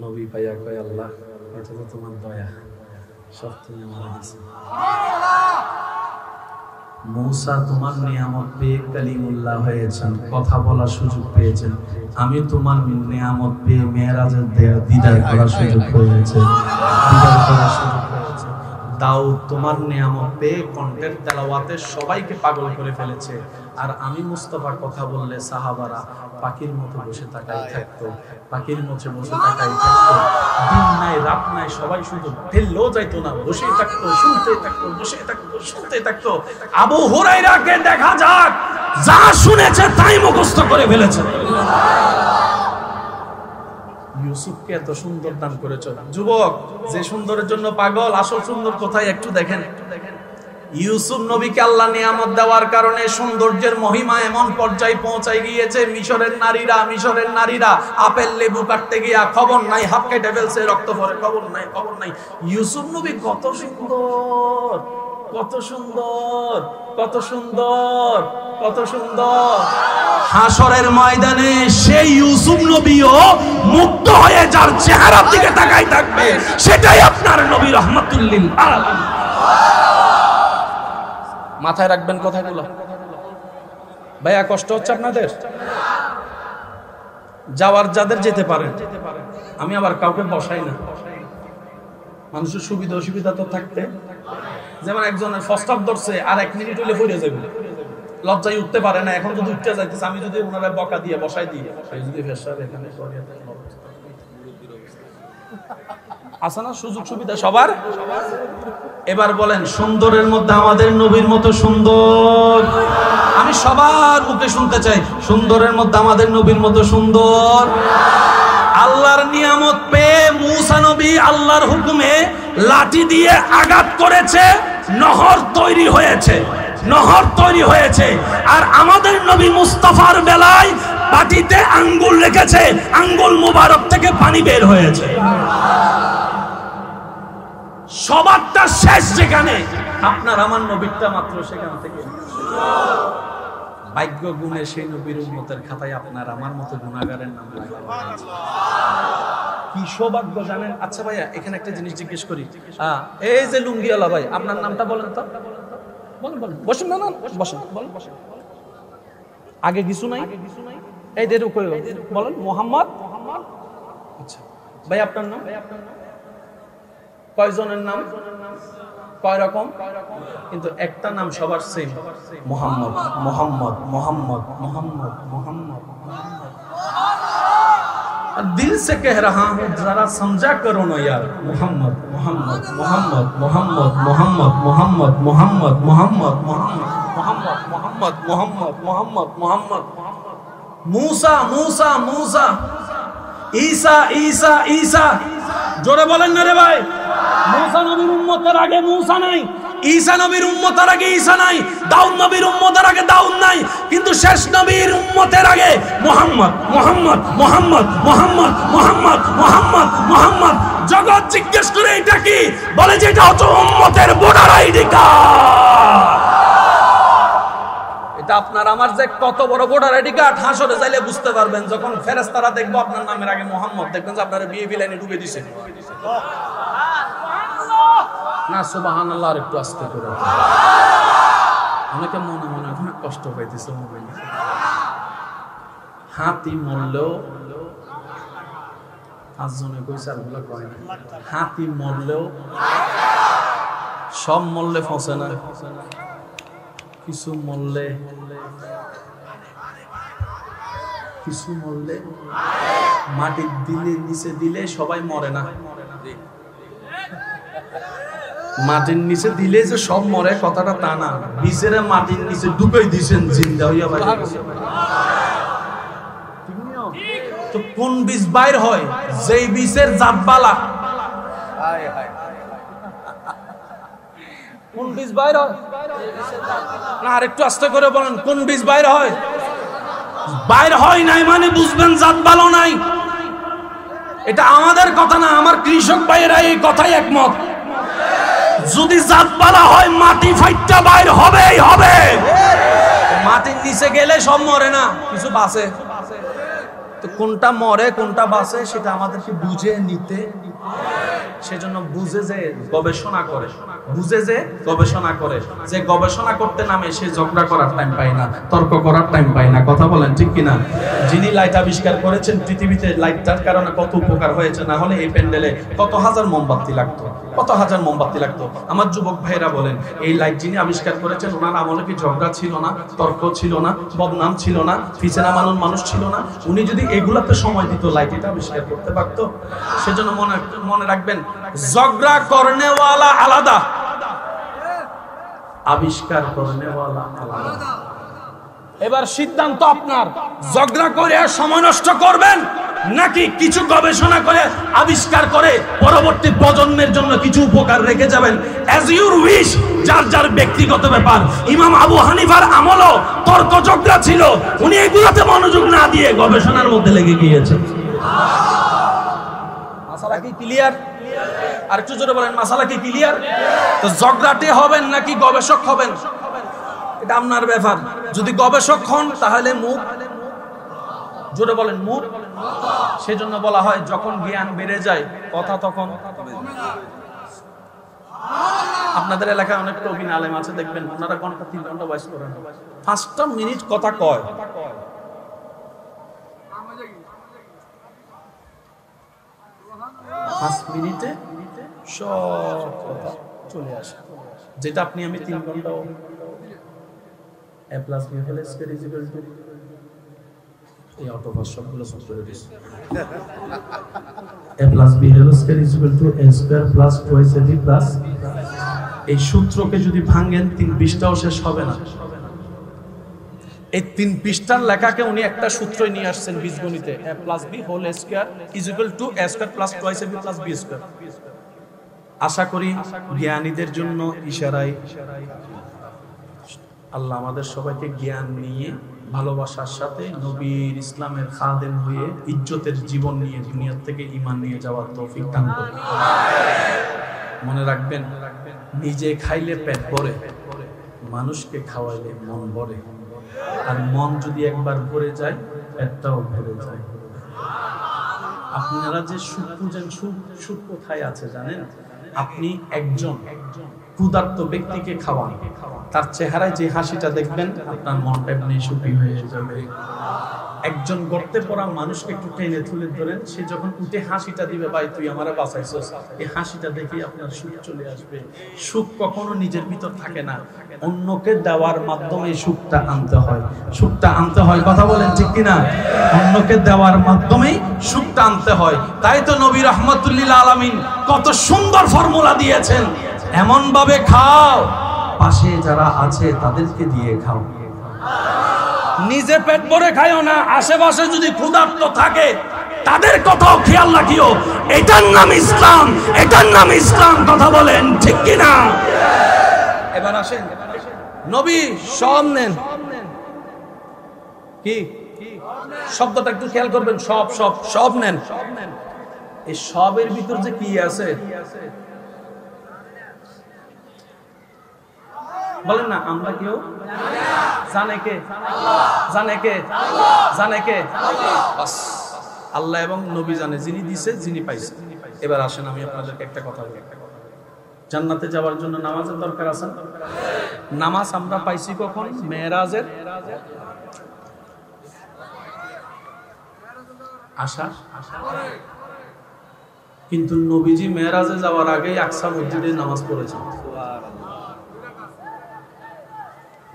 নবী ভাইয়া কয় আল্লাহ এটা তো তোমার দয়া, সব তুমি আমার দিয়েছো। মূসা তোমার নিয়ামত পেয়ে কালিমুল্লাহ হয়েছেন, কথা বলার সুযোগ পেয়েছেন। আমি তোমার নিয়ামত পেয়ে মেরাজের দিদার করার সুযোগ পেয়েছে, দিদার করার সুযোগ পেয়েছে। দাউদ তোমার নিয়ামত পেয়ে কণ্ঠের তেলাওয়াতে সবাইকে পাগল করে ফেলেছে। আর আমি মুস্তাফার কথা বললে সাহাবারা পাখির মতো বসে তাকাই থাকতো, পাখির মতো বসে তাকাই থাকতো। দিন নাই রাত নাই, সবাই শুধু ঢেললেও যাইতো না, বসেই থাকতো, শুনতে থাকতো, বসে থাকতো, শুনতে থাকতো। আবু হুরায়রাকে দেখা যাক, যা শুনেছে তাই মুখস্থ করে ফেলেছে। ইউসুফকে এত সুন্দর দান করেছ। যুবক, যে সুন্দরের জন্য পাগল, আসল সুন্দর কোথায় একটু দেখেন। ইউসুফ নবীকে আল্লাহ নিয়ামত দেওয়ার কারণে সৌন্দর্যের মহিমা এমন পর্যায়ে পৌঁছায় গিয়েছে, মিশরের নারীরা আপেল লেবু কাটতে গিয়া খবর নাই, হাত কেটে ফেলছে, রক্ত পড়ে, খবর নাই। ইউসুফ নবী কত সুন্দর, কত সুন্দর, কত সুন্দর, কত সুন্দর। হাসরের ময়দানে সেই ইউসুফ নবীও মুক্ত হয়ে যার চেহারার দিকে তাকাই থাকবে, সেটাই আপনার নবী রাহমাতুল লিল আলামিন। মাথায় রাখবেন কথাগুলো। ভাইয়া কষ্ট হচ্ছে আপনাদের? যাওয়ার যাদের যেতে পারেন, আমি আবার কাউকে বসাই না। মানুষের সুবিধা অসুবিধা তো থাকতে, যেমন একজনের ফস্টার ধরছে আর 1 মিনিট হইলে পড়ে যাবে, লজ্জায় উঠতে পারে না। এখন যদি উঠতে যাইতেছে, আমি যদি ওনারা বকা দিয়ে বসাই দিই, যদি ফেসার এখানে আছে না সুযোগ সুবিধা সবার? এবার বলেন সুন্দরের মধ্যে আমাদের নবীর মতো সুন্দর? আমি সবার মুখে শুনতে চাই, সুন্দরের মধ্যে আমাদের নবীর মতো সুন্দর? আল্লাহর নিয়ামত পেয়ে মূসা নবী আল্লাহর হুকুমে লাঠি দিয়ে আঘাত করেছে, নহর তৈরি হয়েছে, নহর তৈরি হয়েছে। আর আমাদের নবী মুস্তাফার বেলায় বাটিতে আঙ্গুল রেখেছে, আঙ্গুল মুবারক থেকে পানি বের হয়েছে। সবারটা শেষ যেখানে, আপনার আমার নবীরটা মাত্র সেখান থেকে। ভাগ্য গুণে সেই নবীর উম্মতের খাতায় আপনার আমার মতো গুনাহগারের নাম লাগে। কি সৌভাগ্য জানেন? আচ্ছা ভাইয়া, এখানে একটা জিনিস জিজ্ঞেস করি, এই যে লুঙ্গিওয়ালা ভাই, আপনার নামটা বলেন তো। বলেন বলেন, বসেন না, বসেন, বলেন। আগে কিছু নাই, এই দেরু কই বলেন? মোহাম্মদ। আচ্ছা ভাই, আপনার নাম? কয়জনের নাম? কয় রকম? কিন্তু একটা নাম সবার সেম, মোহাম্মদ, মোহাম্মদ, মোহাম্মদ, মোহাম্মদ, মোহাম্মদ। दिल से कह रहा हूँ, जरा समझा करो ना यार। मोहम्मद, मोहम्मद, मोहम्मद, मोहम्मद, मोहम्मद, मोहम्मद, मोहम्मद, मोहम्मद, मोहम्मद, मोहम्मद, मोहम्मद, मोहम्मद, मोहम्मद, मूसा, मूसा, मूसा, ईसा, ईसा, ईसा। জোরে বলেন না রে ভাই। मूसा নবীর উম্মতের আগে मूसा নাই, ঈসা নবীর উম্মতের আগে ঈসা নাই, দাউদ নবীর উম্মতের আগে দাউদ নাই, কিন্তু শেষ নবীর উম্মতের আগে মুহাম্মদ, মুহাম্মদ, মুহাম্মদ, মুহাম্মদ, মুহাম্মদ, মুহাম্মদ, মুহাম্মদ। জগৎ জিজ্ঞেস করে এটা কি, বলে যে এটা হচ্ছে উম্মতের ভোটার আইডি কার্ড। এটা আপনার আমার যে কত বড় ভোটার আইডি কার্ড, হাসরে যাইলে বুঝতে পারবেন। যখন ফেরেশতারা দেখবো আপনার নামের আগে মুহাম্মদ, দেখবেন যে আপনার বিয়ে লাইনে ডুবে দিছে। না সুবহানাল্লাহ, আর একটু আস্তে করে। অনেকে মনে মনে অনেক কষ্ট পাইতেছে। হাতি মরলেও, পাঁচজনে কইছে আর ওগুলো কয় না, হাতি মরলেও সব মরলে ফসে না, কিছু মরলে, কিছু মরলে মাটির দিলে নিচে দিলে সবাই মরে না। মাটির নিচে দিলে যে সব মরে কথাটা তা না, বীজের মাটির নিচে ঢুকাই দিয়েছেন জিন্দা হইয়া বাইরে। তো কোন বীজ বাইর হয়? যেই বীজের জাতবালা। কোন বীজ বাইর হয়? না আর একটু আস্তে করে বলেন, কোন বীজ বাইর হয়? বাইর হয় নাই মানে বুঝবেন জাত ভালো নাই। এটা আমাদের কথা না, আমার কৃষক ভাইয়েরা এই কথাই একমত। যদি জাত বালা হয় মাটি ফাইটটা বাইর হবেই হবে। মাটির নিচে গেলে সব মরে না, কিছু বাঁচে। তো কোনটা মরে কোনটা বাঁচে সেটা আমাদেরকে বুঝে নিতে, সেজন্য বুঝে যে গবেষণা করে, বুঝে যে গবেষণা করে। যে গবেষণা করতে নামে সে ঝগড়া করার টাইম পায় না, তর্ক করার টাইম পায় না। কথা বলেন ঠিক কিনা? যিনি লাইট আবিষ্কার করেছেন, পৃথিবীতে লাইটটার কারণে কত উপকার হয়েছে, না হলে এই প্যান্ডেলে কত হাজার মোমবাতি লাগতো, কত হাজার মোমবাতি লাগতো। আমার যুবক ভাইরা বলেন, এই লাইট যিনি আবিষ্কার করেছেন, ওনার আমলে কি ঝগড়া ছিল না, তর্ক ছিল না, বদনাম ছিল না, ফিসেনা মানুষ ছিল না? উনি যদি এগুলাতে সময় দিত, লাইট এটা আবিষ্কার করতে পারতো। সেজন্য মনে রাখবেন, ঝগড়া করনে ওয়ালা আলাদা, আবিষ্কার করনে ওয়ালা আলাদা। এবার সিদ্ধান্ত আপনার, ঝগড়া করে সময় নষ্ট করবেন নাকি কিছু গবেষণা করে আবিষ্কার করে পরবর্তী প্রজন্মের জন্য কিছু উপকার রেখে যাবেন। অ্যাজ ইউর উইশ, যার যার ব্যক্তিগত ব্যাপার। ইমাম আবু হানিফার আমলও তর্ক ঝগড়া ছিল, উনি এগুলোতে মনোযোগ না দিয়ে গবেষণার মধ্যে লেগে গিয়েছেন। মাসালা কি ক্লিয়ার? আর একটু জোরে বলেন, মাসালা কি ক্লিয়ার? তো ঝগড়াটে হবেন নাকি গবেষক হবেন, এটা আপনার ব্যাপার। যদি গবেষক হন তাহলে মুখ, জোরে বলেন মুখ। সেজন্য বলা হয় যখন জ্ঞান বেড়ে যায় কথা তখন। আপনাদের এলাকায় অনেক প্রবীণ আলেম আছে, দেখবেন ওনারা ঘন্টা 3 ঘন্টা বয়স করেন, 5টা মিনিট কথা কয়। 5 মিনিটে সব কথা চলে আসে, যেটা আপনি আমি 3 ঘন্টা a plus b whole square is equal to এই অটোপাস সবগুলো সব করে this. a plus b whole square is equal to a square plus twice ab plus এই সূত্রকে যদি ভাঙেন 3 পৃষ্ঠাও শেষ হবে না। এই 3 পৃষ্ঠার লেখাকে উনি একটা সূত্রই নিয়ে আসছেন বীজগণিতে, a plus b whole square is equal to a square plus twice ab plus b square। আশা করি জ্ঞানীদের জন্য ইশারায় আল্লাহ আমাদের সবাইকে জ্ঞান নিয়ে ভালোবাসার সাথে নবীর ইসলামের খাদেম হয়ে ইজ্জতের জীবন নিয়ে দুনিয়া থেকে ঈমান নিয়ে যাওয়ার তৌফিক দান করুন। মনে রাখবেন, নিজে খাইলে পেট ভরে, মানুষকে খাওয়াইলে মন ভরে। আর মন যদি একবার ভরে যায়, পেটটাও ভরে যায়। আপনারা যে সুখ খুঁজেন, সুখ কোথায় আছে জানেন? আপনি একজন ক্ষুধার্ত ব্যক্তিকে খাওয়ান, তার চেহারায় যে হাসিটা দেখবেন, আপনার মনটা এমনি সুখী হয়ে যাবে। একজন গর্তে পড়া মানুষকে একটু টেনে তুলে ধরেন, সে যখন উঠে হাসিটা দিবে, ভাই তুই আমারে বাঁচাইছস, এই হাসিটা দেখে আপনার সুখ চলে আসবে। সুখ কখনো নিজের ভিতর থাকে না, অন্যকে দেওয়ার মাধ্যমে সুখটা আনতে হয়। সুখটা আনতে হয়, কথা বলেন ঠিক কিনা? অন্যকে দেওয়ার মাধ্যমেই সুখটা আনতে হয়। তাই তো নবী রাহমাতুল্লিল আলামিন কত সুন্দর ফর্মুলা দিয়েছেন, এমন ভাবে খাও পাশে যারা আছে তাদেরকে দিয়ে খাও। নিজে পেট ভরে খাইও না, আশেপাশে যদি ক্ষুধার্ত থাকে তাদের কথাও খেয়াল রাখিও। এটার নাম ইসলাম, এটার নাম ইসলাম। কথা বলেন ঠিক কিনা? এবার আসেন, নবী সব নেন। কি শব্দটা একটু খেয়াল করবেন, সব সব সব নেন। এই সবের ভিতর যে কি আছে বলেন না? আমরা কেউ জানে কে? জানে কে? জানে কে? আল্লাহ এবং নবী জানে, যিনি দিছে, যিনি পাইছে। এবার আসেন, আমি আপনাদেরকে একটা কথা বলি। জান্নাতে যাওয়ার জন্য নামাজের দরকার আছে। নামাজ আমরা পাইছি কখন? মেরাজের আশা। কিন্তু নবীজি মেরাজে যাওয়ার আগেই আকসা মসজিদে নামাজ পড়েছেন।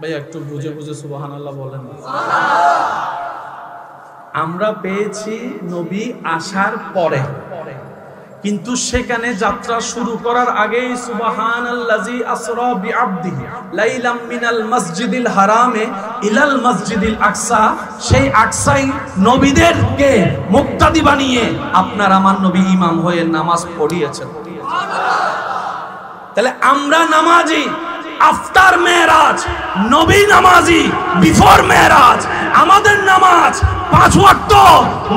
ভাই একটু বুঝে বুঝে সুবহানাল্লাহ বলেন। আমরা পেয়েছি নবী আসার পরে, কিন্তু সেখানে যাত্রা শুরু করার আগেই সুবহানাল্লাযী আসরা বিআবদিহি লাইলাম মিনাল মসজিদিল হারামে ইলাল মসজিদিল আকসা, সেই আকসাই নবীদেরকে মুক্তাদি বানিয়ে আপনার আমার নবী ইমাম হয়ে নামাজ পড়িয়েছেন। তাহলে আমরা নামাজি আফটার মেরাজ, নবী নামাজি বিফোর মেরাজ। আমাদের নামাজ 5 ওয়াক্ত,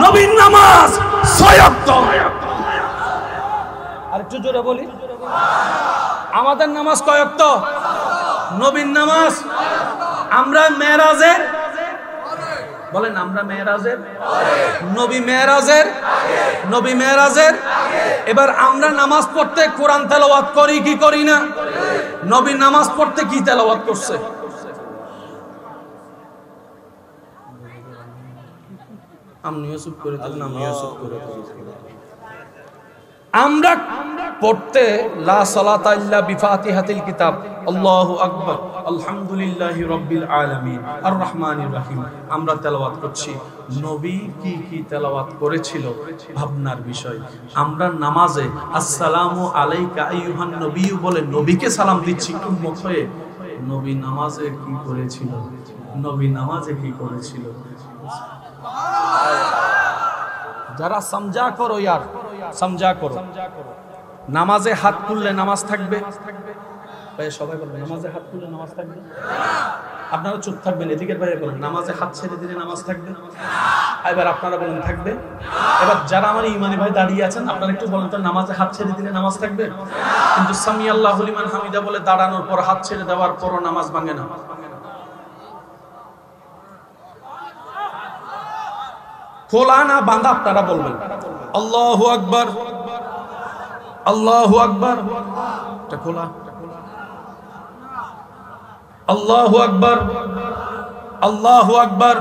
নবীর নামাজ 6 ওয়াক্ত। আরেকটু জোরে বলি, আমাদের নামাজ কয় ওয়াক্ত? নবীর নামাজ। আমরা মেরাজের, বলেন আমরা মেরাজের, নবী মেরাজের, নবী মেরাজের। এবার আমরা নামাজ পড়তে কোরআন তেলাওয়াত করি কি করি না? নবী নামাজ পড়তে কি তেলাওয়াত করছে? আমিও চুপ করে দিলাম, আমিও চুপ করে দিলাম। আমরা পড়তে লা সালাতা ইল্লা বিফাতিহাতিল কিতাব, আল্লাহু আকবার, আলহামদুলিল্লাহি রাব্বিল আলামিন, আর রহমানির রহিম। আমরা তেলাওয়াত করছি। নবী কি কি তেলাওয়াত করেছিল ভাবনার বিষয়। আমরা নামাজে আসসালামু আলাইকা আইয়ুহান নবী বলে নবীকে সালাম দিচ্ছি উম্মত হয়ে। নবী নামাজে কি করেছিল? নবী নামাজে কি করেছিল? যারা সমঝা করো ইয়ার, সমঝা করো। নামাজে হাত তুললে নামাজ থাকবে? ভাই সবাই বলবেন নামাজে হাত তুললে নামাজ থাকবে? আপনারা চুপ থাকবেন, এদিকের বাইরে বলেন নামাজে হাত ছেড়ে দিলে নামাজ থাকবে? এবার আপনারা বলেন থাকবে। এবার যারা আমার ইমানি ভাই দাঁড়িয়ে আছেন, আপনারা একটু বলেন তো নামাজে হাত ছেড়ে দিলে নামাজ থাকবে? কিন্তু সামি আল্লাহু লিমান হামিদা বলে দাঁড়ানোর পর হাত ছেড়ে দেওয়ার পরও নামাজ ভাঙে না। খোলা না বাঁধা আপনারা বলবেন। আল্লাহু আকবার, আল্লাহু আকবার। এটা খোলা। আল্লাহু আকবার, আল্লাহু আকবার,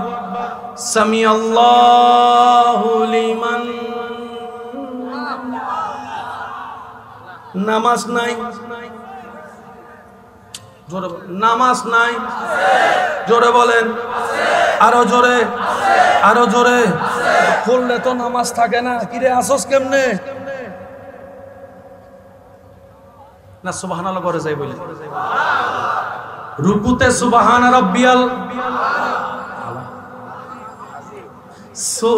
সামি আল্লাহু লিমান। নামাজ নাই। জোরে নামাজ নাই, জোরে বলেন, আরো জোরে, আরো জোরে। খুললে তো নামাজ থাকে না, কিরে আসস কেমনে? না সুবহানাল্লাহ করে যাই বলে। রুকুতে সুবহান রাব্বিয়াল,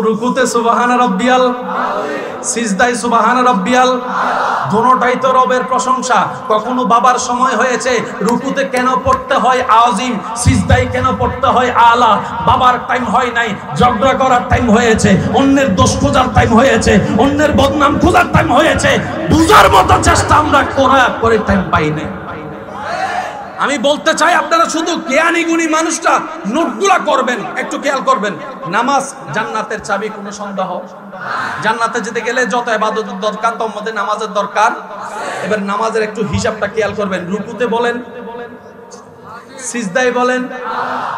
রুকুতে সুবহান রাব্বিয়াল, সিজদায় সুবহান রাব্বিয়াল, দোনোটাই তো রবের প্রশংসা। কখনো বাবার সময় হয়েছে রুকুতে কেন পড়তে হয় আজিম, সিজদায় কেন পড়তে হয় আলা? বাবার টাইম হয় নাই, ঝগড়া করার টাইম হয়েছে, অন্যের দোষ খোঁজার টাইম হয়েছে, অন্যের বদনাম খোঁজার টাইম হয়েছে। বুঝার মতো চেষ্টা আমরা করে টাইম পাই না। আমি বলতে চাই আপনারা শুধু জ্ঞানী গুণী মানুষটা নোটগুলা করবেন, একটু খেয়াল করবেন। নামাজ জান্নাতের চাবি, কোনো সন্দেহ? জান্নাতে যেতে গেলে যত ইবাদতের দরকার তার মধ্যে নামাজের দরকার। এবার নামাজের একটু হিসাবটা খেয়াল করবেন। রুকুতে বলেন, সিজদায় বলেন।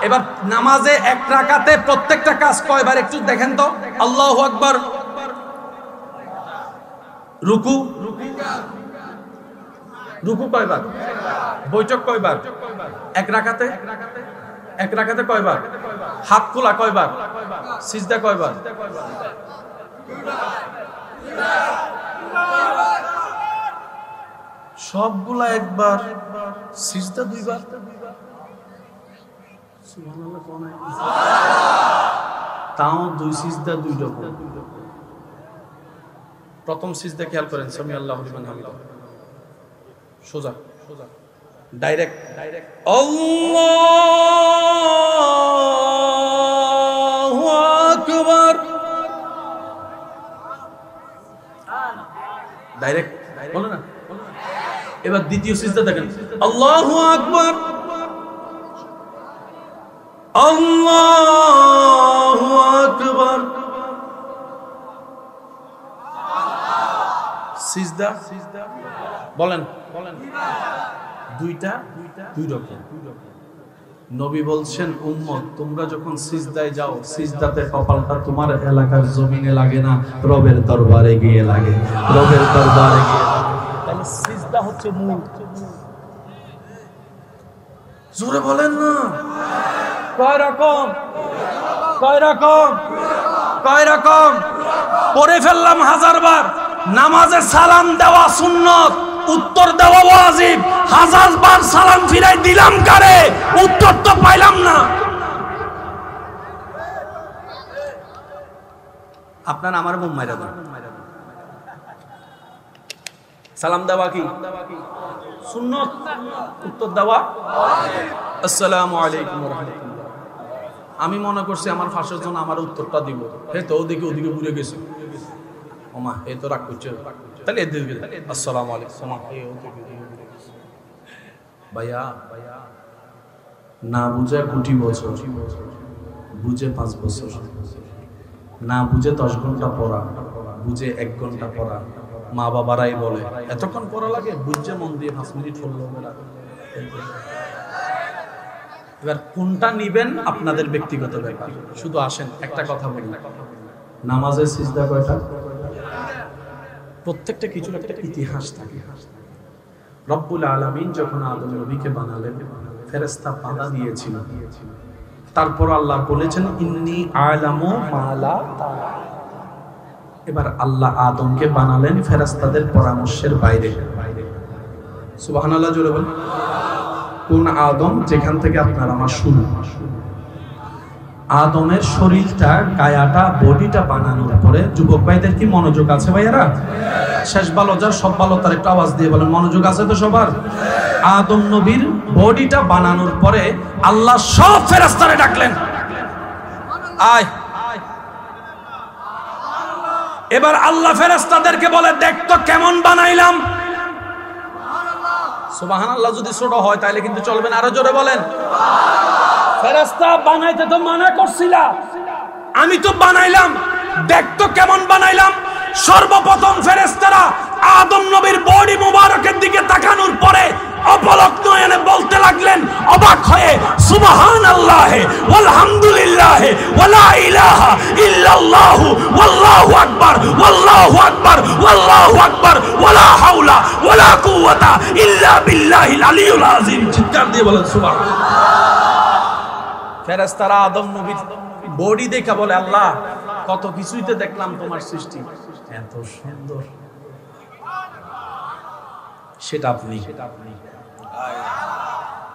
এবার নামাজে এক রাকাতে প্রত্যেকটা কাজ কয়বার একটু দেখেন তো? আল্লাহু আকবার, রুকু, রুকু কয়বার? বৈঠক কয়বার? এক রাকাতে, এক রাকাতে কয়বার? হাত খোলা কয়বার? সিজদা কয়বার? সবগুলা একবার, সিজদা দুইবার। সুবহানাল্লাহ কোন তাও দুই সিজদা দুই রকম। প্রথম সিজদা খেয়াল করেন, সামি আল্লাহু লিমান হামিদাহ, সোজা সোজা ডাইরেক্ট ডাইরেক্ট আল্লাহু আকবার, ডাইরেক্ট বলো না। এবার দ্বিতীয় সিজদা দেখেন, আল্লাহু আকবার, আল্লাহু আকবার, সিজদা বলেন বলেন, দুইটা দুই রকম। নবী বলছেন, উম্মত তোমরা যখন সিজদায় যাও, সিজদাতে কপালটা তোমার এলাকার জমিনে লাগে না, রবের দরবারে গিয়ে লাগে, রবের দরবারে গিয়ে লাগে। তাহলে সিজদা হচ্ছে মূল। জোরে বলেন না, কয় রকম? কয় রকম? কয় রকম? পড়ে ফেললাম হাজারবার। নামাজে সালাম দেওয়া সুন্নত, উত্তর দেওয়া ওয়াজিব। হাজারবার সালাম ফিরাই দিলাম কারে? উত্তর তো পাইলাম না। আপনার আমার মুখ মাইরা দেন। সালাম দেওয়া কি সুন্নত, উত্তর দেওয়া ওয়াজিব। আসসালামু আলাইকুম ওয়া রাহমাতুল্লাহ। আমি মনে করছি আমার ফাঁসের জন্য আমার উত্তরটা দিব, হে তো ওদিকে ওদিকে ঘুরে গেছে, ওমা এ তো রাগ করছে, তাহলে এদিকে আসসালামু আলাইকুম। ভাইয়া না বুঝে কোটি বছর, বুঝে 5 বছর, না বুঝে 10 ঘন্টা পড়া, বুঝে 1 ঘন্টা পড়া। মা বাবারাই বলে এতক্ষণ পড়া লাগে, বুঝে মন দিয়ে 5 মিনিট পড়লো। এবার কোনটা নিবেন আপনাদের ব্যক্তিগত ব্যাপার। শুধু আসেন একটা কথা বলি, নামাজের সিজদা কয়টা? প্রত্যেকটা কিছুর একটা ইতিহাস থাকে। রব্বুল আলামিন যখন আদম নবীকে বানালেন, ফেরেশতা বাধা দিয়েছিল। তারপর আল্লাহ বলেছেন, ইন্নী আ'লামু মা লা তা'লামুন। এবার আল্লাহ আদমকে বানালেন ফেরেশতাদের পরামর্শের বাইরে। সুবহানাল্লাহ জোরে বলেন। কোন আদম? যেখান থেকে আপনার আমার শুরু। আদমের শরীরটা, কায়াটা, বডিটা বানানোর পরে, যুবক ভাইদের কি মনোযোগ আছে ভাইয়ারা? শেষ ভালো যার সব ভালো তার একটু আওয়াজ দিয়ে বলেন, মনোযোগ আছে তো সবার? আদম নবীর বডিটা বানানোর পরে আল্লাহ সব ফেরেশতারে ডাকলেন, আয়। এবার আল্লাহ ফেরেশতাদেরকে বলে, দেখ তো কেমন বানাইলাম। সুবহানাল্লাহ। যদি ছোট হয় তাহলে কিন্তু চলবে না, আরো জোরে বলেন। ফেরেশতা বানাইতে তো মানা করছিলা, আমি তো বানাইলাম, দেখ তো কেমন বানাইলাম। সর্বপ্রথম ফেরেশতারা আদম নবীর বডি মুবারকের দিকে তাকানোর পরে অপলক নয়নে বলতে লাগলেন অবাক হয়ে, সুবহানাল্লাহ ওয়ালহামদুলিল্লাহ ওয়ালা ইলাহা ইল্লাল্লাহু ওয়াল্লাহু আকবার ওয়াল্লাহু আকবার ওয়াল্লাহু আকবার ওয়ালা হাওলা ওয়ালা কুওয়াতা ইল্লা বিল্লাহ বিল্লাহিল আলিয়্যিল আযীম। চিৎকার দিয়ে বলেন সুবহানাল্লাহ। ফেরেশতারা আদম নবীর বডি দেখে বলে, আল্লাহ কত কিছুইতে দেখলাম তোমার সৃষ্টি, এত সুন্দর, সেটা আপনি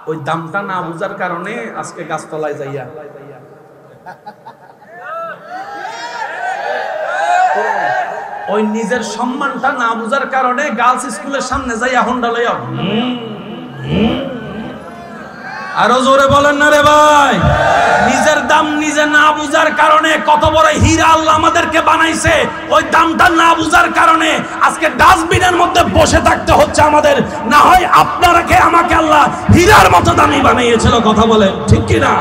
ওই দামটা না বুঝার কারণে আজকে গাছতলায় যাইয়া ওই নিজের সম্মানটা না বুঝার কারণে গার্লস স্কুলের সামনে যাইয়া হোন্ডা লইয়া আরো জোরে বলেন না রে ভাই। নিজের দাম নিজে না বুঝার কারণে কত বড় হীরা আল্লাহ আমাদেরকে বানাইছে, ওই দামটা না বুঝার কারণে আজকে ডাস্টবিনের মধ্যে বসে থাকতে হচ্ছে আমাদের। না হয় আপনারাকে আমাকে আল্লাহ হীরার মতো দামি বানিয়েছিল। কথা বলে ঠিক কি না?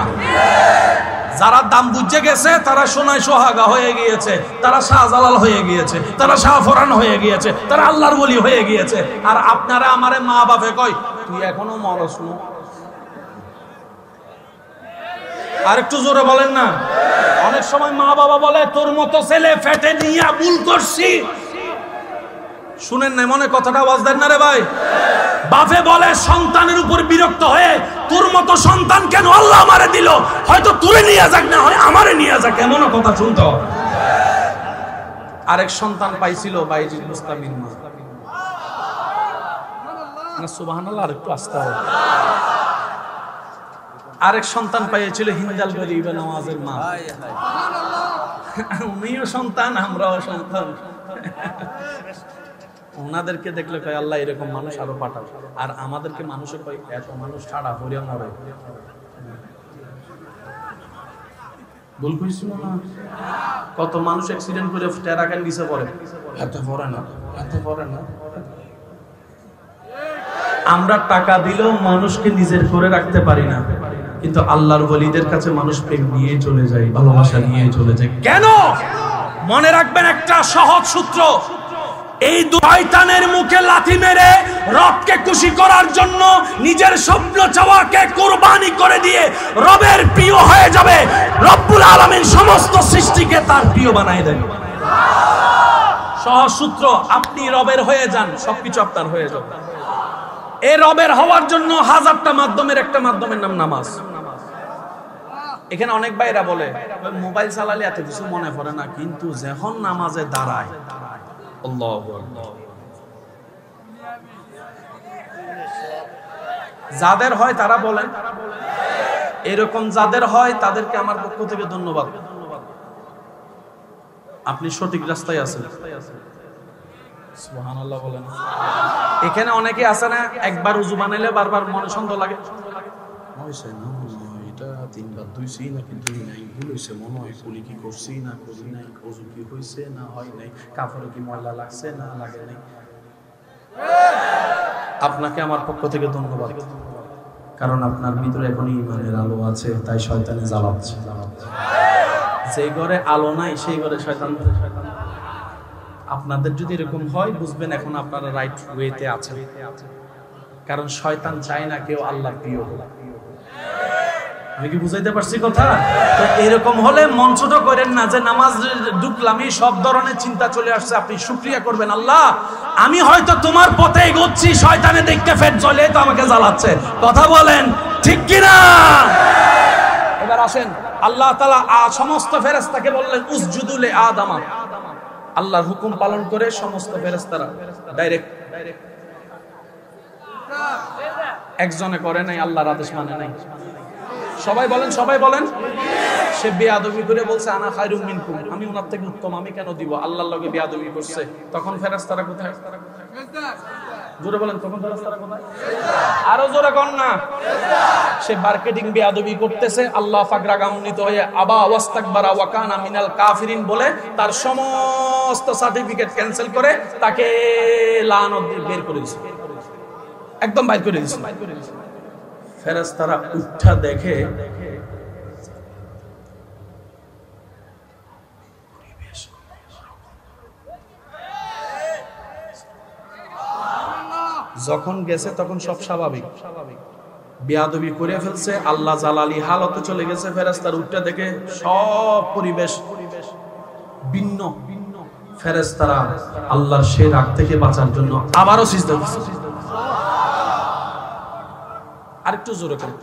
যারা দাম বুঝে গেছে তারা সোনায় সোহাগা হয়ে গিয়েছে, তারা শাহজালাল হয়ে গিয়েছে, তারা শাহফরান হয়ে গিয়েছে, তারা আল্লাহর ওলি হয়ে গিয়েছে। আর আপনারা আমারে মা বাপে কয় তুই এখনো মরস না। আর একটু জোরে বলেন না। অনেক সময় মা বাবা বলে তোর মতো ছেলে ফেটে নিয়ে ভুল করছি। শুনেন না মনে কথাটা আওয়াজ দেন না রে ভাই। বাপে বলে সন্তানের উপর বিরক্ত হয়ে তোর মতো সন্তান কেন আল্লাহ আমারে দিল, হয়তো তুলে নিয়ে যাক, না হয় আমারে নিয়ে যাক, এমন কথা শুনতে হবে। আরেক সন্তান পাইছিল বাইজিদ মুস্তামিন মা, না সুবহানাল্লাহ, আর একটু আস্তে হবে। আরেক সন্তান পাইয়েছিল হিন্দাল গরিব নওয়াজের মা। উনিও সন্তান, আমরাও সন্তান। ওনাদেরকে দেখলে কয় আল্লাহ এরকম মানুষ আরো পাঠাও। আর আমাদেরকে মানুষের কয় এত মানুষ ছাড়া হরিয়া মরে। ভুল কইছিল না? কত মানুষ অ্যাক্সিডেন্ট করে টেরাকান নিচে পড়ে, এত পড়ে না, এত পড়ে না। আমরা টাকা দিলেও মানুষকে নিজের করে রাখতে পারি না, কিন্তু আল্লাহর ওলিদের কাছে মানুষ প্রেম নিয়ে চলে যায়, ভালোবাসা নিয়ে চলে যায়। কেন? মনে রাখবেন একটা সহজ সূত্র, এই শয়তানের মুখে লাথি মেরে রবকে খুশি করার জন্য নিজের স্বপ্ন চাওয়াকে কুরবানি করে দিয়ে রবের প্রিয় হয়ে যাবে। রব্বুল আলামিন সমস্ত সৃষ্টিকে তার প্রিয় বানায় দেন। সহজ সূত্র, আপনি রবের হয়ে যান, সবকিছু আপনার হয়ে যাবে। এই রবের হওয়ার জন্য হাজারটা মাধ্যমের একটা মাধ্যমের নাম নামাজ। এখানে অনেক ভাইরা বলে মোবাইল চালালে এত কিছু মনে পড়ে না, কিন্তু যখন নামাজে দাঁড়ায় আল্লাহু আকবার, যাদের হয় তারা বলেন, এরকম যাদের হয় তাদেরকে আমার পক্ষ থেকে ধন্যবাদ। আপনি সঠিক রাস্তায় আছেন। সুবহানাল্লাহ বলেন। এখানে অনেকে আছে না, একবার উযু বানাইলে বারবার মনে সন্দেহ লাগে, হইছে না এটা তিনবার ধুইছি নাকি ধুই নাই, ভুল হইছে মনে হয়, কুলি কি করছি না করি নাই, ওযু কি হইছে না হয় নাই, কাপড়ে কি ময়লা লাগছে না লাগে নাই। আপনাকে আমার পক্ষ থেকে ধন্যবাদ, কারণ আপনার ভিতরে এখনই ঈমানের আলো আছে, তাই শয়তানে জ্বালাচ্ছে। যে ঘরে আলো নাই সেই ঘরে শয়তান। আপনাদের যদি এরকম হয় বুঝবেন এখন আপনারা রাইট ওয়েতে আছেন, কারণ শয়তান চায় না কেউ আল্লাহর প্রিয় হোক। আমি কি বুঝাইতে পারছি কথা? তো এরকম হলে মন ছোট করেন না যে নামাজ ঢুকলামই সব ধরনের চিন্তা চলে আসছে। আপনি শুকরিয়া করবেন, আল্লাহ আমি হয়তো তোমার পথে এগোচ্ছি, শয়তানে দেখতে ফেট জ্বলে তো আমাকে জ্বালাচ্ছে। কথা বলেন ঠিক কিনা? এবার আসেন, আল্লাহ তাআলা সমস্ত ফেরেশতাকে বললেন উসজুদু লি আদম। আল্লাহর হুকুম পালন করে সমস্ত ফেরেশতারা ডাইরেক্ট, একজনে করে নাই, আল্লাহর আদেশ মানে নাই। সবাই বলেন, সবাই বলেন। সে বেয়াদবি করে বলছে আনা খায়রুম মিনকুম, আমি ওনার থেকে উত্তম, আমি কেন দিব? আল্লাহর লগে বেয়াদবি করছে। তখন ফেরেশতারা কোথায়? জোরে বলেন, তখন ফেরেশতারা কোথায়? আরো জোরে কোন না। সে মার্কেটিং বেয়াদবি করতেছে, আল্লাহ পাক রাগান্বিত হয়ে আবা ওয়াস্তাকবারা ওয়া কানা মিনাল কাফিরিন বলে তার সমস্ত সার্টিফিকেট ক্যান্সেল করে তাকে লানত দিয়ে বের করে দিয়েছে, একদম বাইর করে দিয়েছে। ফেরেশতারা উঠা দেখে যখন গেছে তখন সব স্বাভাবিক, বেয়াদবি করে ফেলছে, আল্লাহ জালালি হালতে চলে গেছে। ফেরেশতারা উঠা দেখে সব পরিবেশ ভিন্ন। ফেরেশতারা আল্লাহর সেই রাগ থেকে বাঁচার জন্য আবারও সিজদা দিয়েছে। আরেকটু জোরে করে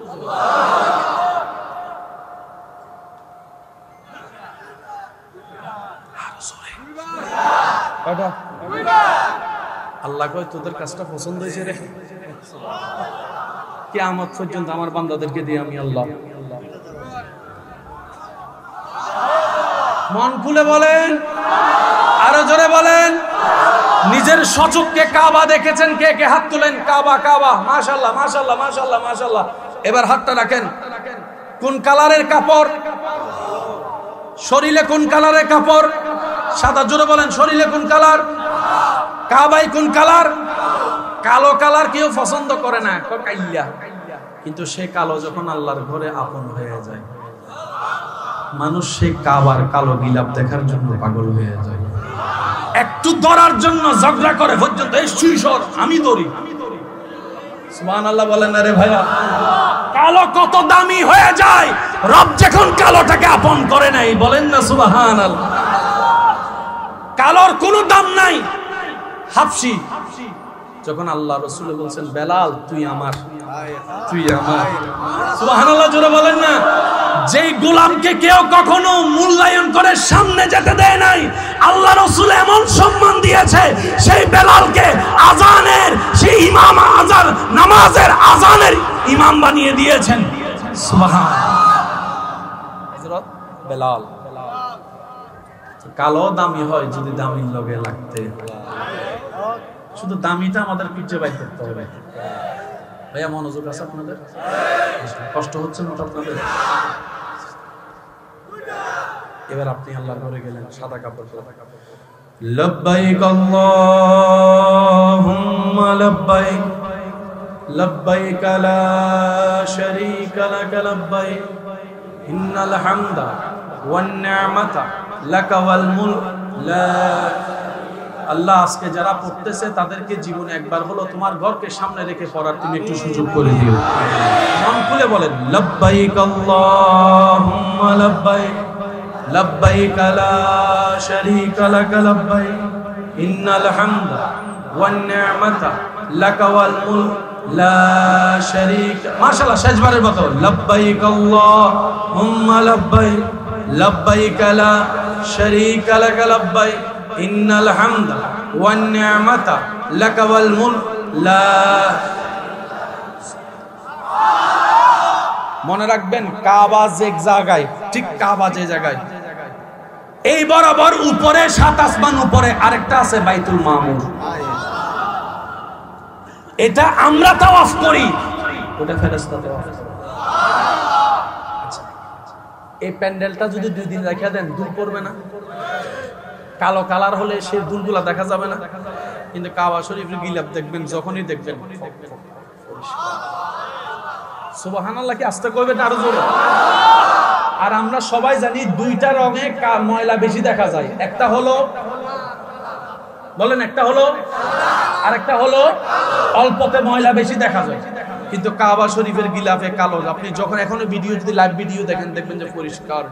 আল্লাহ কয় তোদের কাজটা পছন্দ হয়েছে রে, কিয়ামত পর্যন্ত আমার বান্দাদেরকে দিয়ে আমি আল্লাহ। মন খুলে বলেন, আরো জোরে বলেন। নিজের সচক্ষে কাবা দেখেছেন কে কে? হাত তুলেন। কাবা, কাবা, মাশাআল্লাহ মাশাআল্লাহ মাশাআল্লাহ মাশাআল্লাহ। এবার হাতটা রাখেন। কোন কালারের কাপড়? শরীরে কোন কালারের কাপড়? সাদা। জোরে বলেন, শরীরে কোন কালার? কাবাই কোন কালার? কালো কালার কেউ পছন্দ করে না, কাইয়া। কিন্তু সে কালো যখন আল্লাহর ঘরে আপন হয়ে যায়, মানুষ সেই কাবার কালো গিলাপ দেখার জন্য পাগল হয়ে যায়। একটু ধরার জন্য ঝগড়া করে পর্যন্ত, এই সুইসর আমি ধরি। সুবহানাল্লাহ বলেন না রে ভাইয়া? কালো কত দামি হয়ে যায় রব যখন কালোটাকে আপন করে নাই। বলেন না সুবহানাল্লাহ? কালোর কোনো দাম নাই। হাফসি যখন আল্লাহ রাসূল বলছেন বেলাল তুই আমার, তুই আমার, সুবহানাল্লাহ জোরে বলেন না? যেই গোলামকে কেউ কখনো মূল্যায়ন করে সামনে যেতে দেয় নাই, আল্লাহ রাসূল এমন সম্মান দিয়েছে সেই বেলালকে আযানের, সেই ইমাম, আযান নামাজের আযানের ইমাম বানিয়ে দিয়েছেন। সুবহানাল্লাহ। হযরত বেলাল। কালো দামি হয় যদি দামির লগে লাগতে, শুধু দামিটা আমাদের পিছে বাইর করতে হবে। ভাইয়া মনোযোগ আছে আপনাদের? কষ্ট হচ্ছে না আপনাদের? এবার আপনি আল্লাহর ঘরে গেলেন, সাদা কাপড় পরে। লব্বাইক আল্লাহুম্মা লব্বাইক, লব্বাইক লা শারীকা লাক লব্বাইক, ইন্নাল হামদা ওয়ান নি'মাতা লাকা ওয়াল মুলক লা। আল্লাহ আজকে যারা পড়তেছে তাদেরকে জীবনে একবার হলো তোমার ঘরকে সামনে রেখে পড়ার তুমি একটু সুযোগ করে দিও। মন খুলে বলেন, লব্বাইক আল্লাহুম্মা লব্বাইক, লব্বাইক লা শারীকা লাক লব্বাইক, ইন্নাল হামদা ওয়ান নি'মাতা লাকা ওয়াল মুলক লা শারীকা। মাশাআল্লাহ, শেষবারের মতো লব্বাইক আল্লাহুম্মা লব্বাইক, লব্বাইক লা শারীকা লাক লব্বাইক, ইন্নাল হামদা ওয়ান নি'মাতা লাকা ওয়াল মুলক লা। মনে রাখবেন কাবা যে জায়গায়, ঠিক কাবা যে জায়গায়, এই বরাবর উপরে 7 আসমান উপরে আরেকটা আছে বাইতুল মামুর। এটা আমরা তাওয়াফ করি, ওটা ফেরেশতা তাওয়াফ করে। আচ্ছা, এই প্যান্ডেলটা যদি 2 দিন রাখিয়া দেন দুল পড়বে না? কালো কালার হলে সে দুলগুলা দেখা যাবে না, কিন্তু কাবা শরীফের গিলাপ দেখবেন, যখনই দেখবেন। সুবহানাল্লাহ কি আস্তে কইবেন আরো জোরে? আর আমরা সবাই জানি দুইটা রঙে ময়লা বেশি দেখা যায়। একটা হলো, বলেন, একটা হলো, আর একটা হলো অল্পতে ময়লা বেশি দেখা যায়। কিন্তু কাবা শরীফের গিলাফে কালো। আপনি যখন এখনো ভিডিও, যদি লাইভ ভিডিও দেখেন, দেখবেন যে পরিষ্কার।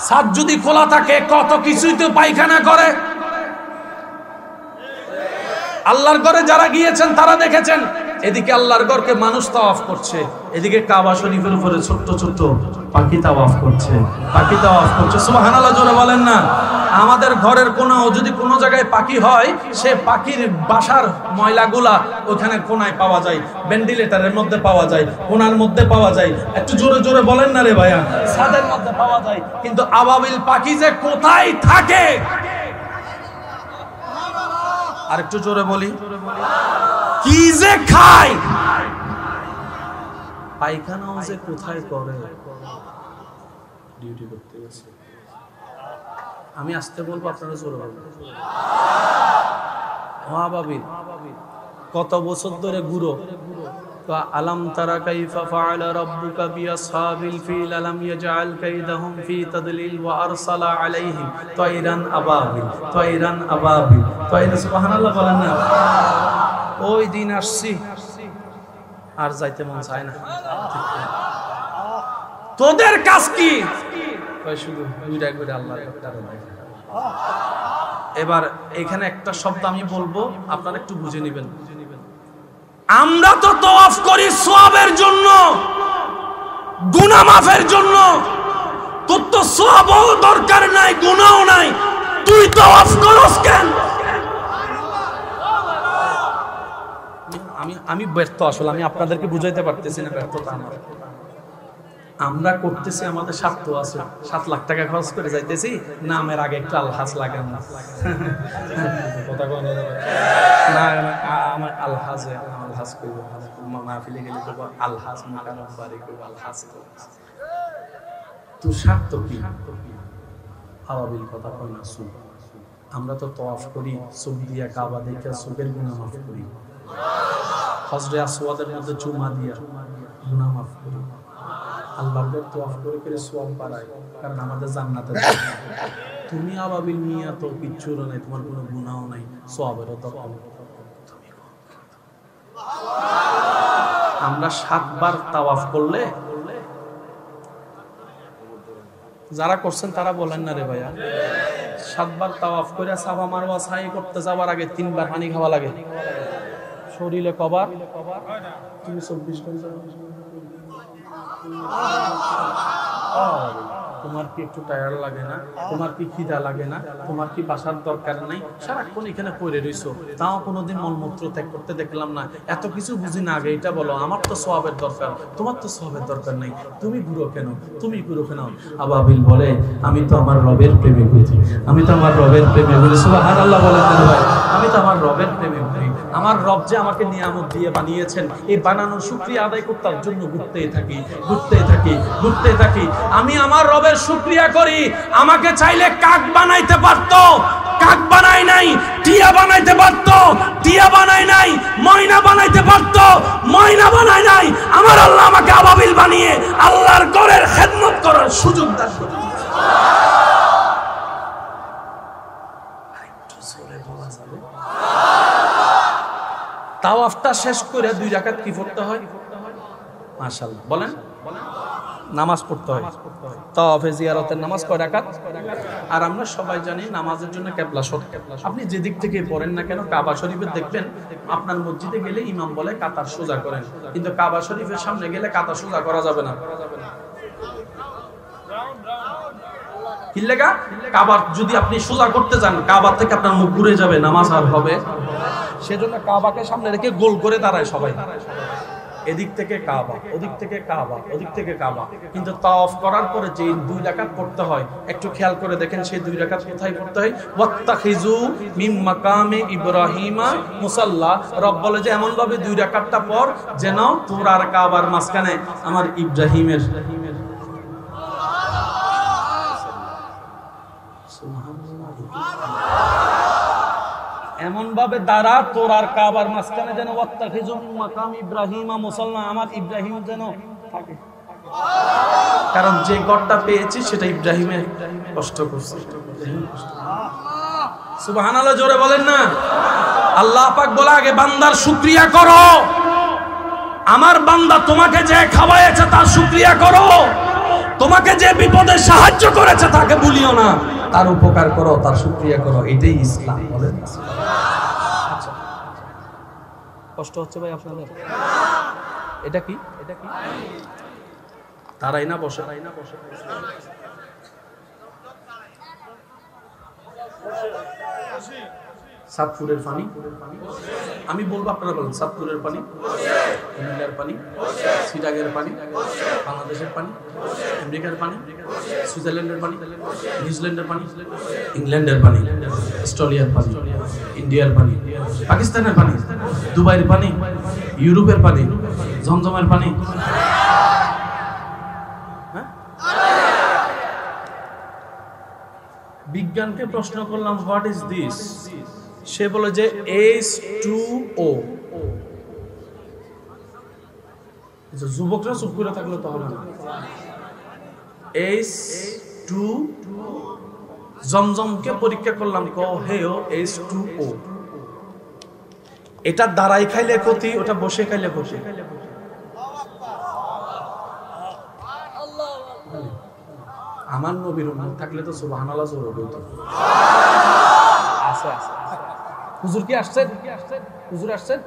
ছাদ যদি খোলা থাকে কত কিছুই তো পায়খানা করে। আল্লাহর ঘরে যারা গিয়েছেন তারা দেখেছেন, এদিকে আল্লাহর ঘরকে মানুষ তাওয়াফ করছে, এদিকে কাবা শরীফের উপরে ছোট্ট ছোট্ট পাখি তাওয়াফ করছে, পাখি তাওয়াফ করছে। সুবহানাল্লাহ জোরে বলেন না? আমাদের ঘরের কোনাও যদি কোনো জায়গায় পাখি হয়, সে পাখির বাসার ময়লাগুলা ওখানে কোনায় পাওয়া যায়, ভেন্টিলেটরের মধ্যে পাওয়া যায়, কোনার মধ্যে পাওয়া যায়। একটু জোরে জোরে বলেন না রে ভাইয়া? ছাদের মধ্যে পাওয়া যায়। কিন্তু আবাবিল পাখি যে কোথায় থাকে, আর একটু জোরে বলি, কি যে খায়, পায়খানাও যে কোথায় করে। ডিউটি করতে গেছে, আমি আসতে বলবো, আপনারা জোরে বলবেন। আবাবিল কত বছর ধরে ঘুরো। আলাম তারা কাইফা ফাআলা রাব্বুকা বিআসহাবিল ফিল আলাম ইয়াজআল কাইদাহুম ফি তাদলিল ওয়া আরসালা আলাইহিম তায়রান আবাবিল, তায়রান আবাবিল, তায়রা। সুবহানাল্লাহ বলেন না? ওই দিন আসছি আর যাইতে মন চায় না। তোদের কাজ কি? শুধু দুইটা করে আল্লাহর এবার এখানে একটা শব্দ আমি বলবো, আপনারা একটু বুঝে নেবেন। আমরা তো তওয়াফ করি সওয়াবের জন্য, গুনাহ মাফের জন্য। তোর তো সওয়াবও দরকার নাই, গুনাহও নাই, তুই তওয়াফ করস কেন? আমি ব্যর্থ, আসলে আমি আপনাদেরকে বুঝাইতে পারতেছি না, ব্যর্থতা আমার। আমরা করতেছি, আমাদের স্বার্থ আছে। 7 লাখ টাকা খরচ করে যাইতেছি, নামের আগে একটু আলহাজ লাগান না, কথা কয় না আমার আলহাজে, আলহাজ করব, মাহফিলে গেলে তো আলহাজ মাকারম বাড়ি করব, আলহাজ তো স্বার্থ কি? আওয়াবিল কথা কয় না, সুখ। আমরা তো তওয়াফ করি চোখ দিয়া, কাবা দেখে চোখের গুনাহ মাফ করি, হজরে আসওয়াদের মধ্যে চুমা দিয়া গুনাহ মাফ করি, আল্লাহর ঘর তওয়াফ করে করে সওয়াব বাড়াই, কারণ আমাদের জান্নাতে। তুমি আবাবিল নিয়া তো কিচ্ছুর নাই, তোমার কোনো গুনাহও নাই, সওয়াবেরও দরকার নেই। আমরা 7 বার তাওয়াফ করলে, যারা করছেন তারা বলেন না রে ভাইয়া, 7 বার তাওয়াফ করে সাফা মারওয়া সাই করতে যাওয়ার আগে 3 বার পানি খাওয়া লাগে। শরীরে কবার? তুমি 24 ঘন্টা তোমার কি একটু টায়ার লাগে না? তোমার কি খিদা লাগে না? তোমার কি বাসার দরকার নাই? সারাক্ষণ এখানে পড়ে রইছো, তাও কোনোদিন মলমূত্র ত্যাগ করতে দেখলাম না। এত কিছু বুঝি না, আগে এটা বলো, আমার তো সওয়াবের দরকার, তোমার তো সওয়াবের দরকার নাই, তুমি ঘুরো কেন? তুমি ঘুরো কেন? আবাবিল বলে, আমি তো আমার রবের প্রেমে ঘুরি, আমি তো আমার রবের প্রেমে ঘুরি। সুবহানাল্লাহ বলেন না ভাই? আমি তো আমার রবের প্রেমে ঘুরি। আমার রব যে আমাকে নিয়ামত দিয়ে বানিয়েছেন, এই বানানোর শুকরিয়া আদায় করতার জন্য ঘুরতেই থাকি, ঘুরতেই থাকি, ঘুরতেই থাকি। আমি আমার রবের শুকরিয়া করি। আমাকে চাইলে কাক বানাইতে পারতো, কাক বানাই নাই। টিয়া বানাইতে পারতো, টিয়া বানাই নাই। ময়না বানাইতে পারতো, ময়না বানাই নাই। আমার আল্লাহ আমাকে আবাবিল বানিয়ে আল্লাহর ঘরের খেদমত করার সুযোগ দান করেন। তাওয়াফটা শেষ করে 2 রাকাত কি পড়তে হয়? মাশাআল্লাহ বলেন, নামাজ পড়তে হয়। তাওয়াফে জিয়ারতের নামাজ কয় রাকাত? আর আমরা সবাই জানি নামাজের জন্য কিবলা শর্ত। আপনি যে দিক থেকে পড়েন না কেন, কাবা শরীফে দেখবেন আপনার মসজিদে গেলে ইমাম বলে কাতার সোজা করেন, কিন্তু কাবা শরীফের সামনে গেলে কাতার সোজা করা যাবে না। কি লাগা? কাবা যদি আপনি সোজা করতে যান, কাবা থেকে আপনার মুখ ঘুরে যাবে, নামাজ আর হবে। সেজন্য কাবাকে সামনে রেখে গোল করে দাঁড়ায় সবাই, এদিক থেকে কাবা, ওদিক থেকে কাবা, ওদিক থেকে কাবা। কিন্তু তাওয়াফ করার পরে যে 2 রাকাত পড়তে হয়, একটু খেয়াল করে দেখেন সেই 2 রাকাত কোথায় পড়তে হয়? ওয়াত্তাখিজু মিম মাকামে ইব্রাহিমা মুসাল্লা। রব বলে যে এমন ভাবে 2 রাকাতটা পড় যেন তোর আর কাবার মাঝখানে আমার ইব্রাহিমের এমন ভাবে দাঁড়া তোর আর কাবার মাঝখানে যেন ওয়াত্তাখিজু মিন মাকাম ইব্রাহিমা মুসাল্লা, আমার ইব্রাহিম যেন থাকে। কারণ যে ঘরটা পেয়েছি সেটা ইব্রাহিমে কষ্ট করছে। সুবহানাল্লাহ জোরে বলেন না? আল্লাহ পাক বলে আগে বান্দার শুকরিয়া করো। আমার বান্দা তোমাকে যে খাওয়াইছে তার শুকরিয়া করো। তোমাকে যে বিপদে সাহায্য করেছে তাকে ভুলিও না, তার উপকার করো, তার শুকরিয়া করো। এটাই ইসলাম। বলেন আচ্ছা, কষ্ট হচ্ছে ভাই আপনাদের? এটা কি? এটা কি? তারাই না বসে, তাই না বসে। সাতপুরের পানি আমি বলবো, আপনারা বলেন। সাতপুরের পানি, কুমিল্লার পানি, সিটাগের পানি, বাংলাদেশের পানি, আমেরিকার পানি, সুইজারল্যান্ডের পানি, নিউজিল্যান্ডের পানি, ইংল্যান্ডের পানি, অস্ট্রেলিয়ার পানি, ইন্ডিয়ার পানি, পাকিস্তানের পানি, দুবাইয়ের পানি, ইউরোপের পানি, ঝমঝমের পানি। বিজ্ঞানকে প্রশ্ন করলাম, হোয়াট ইজ দিস? সে বলে যে H2O। যুবকরা চুপ করে থাকলে তো হবে না। H2, জমজমকে পরীক্ষা করলাম, হেও H2O। এটা দাঁড়াই খাইলে ক্ষতি, ওটা বসে খাইলে ক্ষতি। আমার নবীর উম্মত থাকলে তো সুবহানাল্লাহ জোরে বলতো। হুজুর কি আসছেন? হুজুর আসছেন?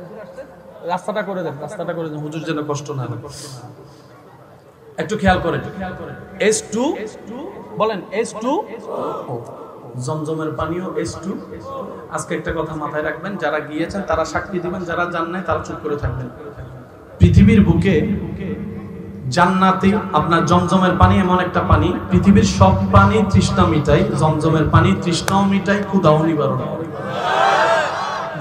রাস্তাটা করে দেন, রাস্তাটা করে দেন, হুজুর যেন কষ্ট না হয়। একটু খেয়াল করেন, S2 বলেন, S2 জমজমের পানিও S2। আজকে একটা কথা মাথায় রাখবেন, যারা গিয়েছেন তারা সাক্ষী দিবেন, যারা যান নাই তারা চুপ করে থাকবেন। পৃথিবীর বুকে জান্নাতি আপনার জমজমের পানি এমন একটা পানি, পৃথিবীর সব পানি তৃষ্ণা মিটাই, জমজমের পানি তৃষ্ণাও মিটাই, ক্ষুধাও নিবারণ করে।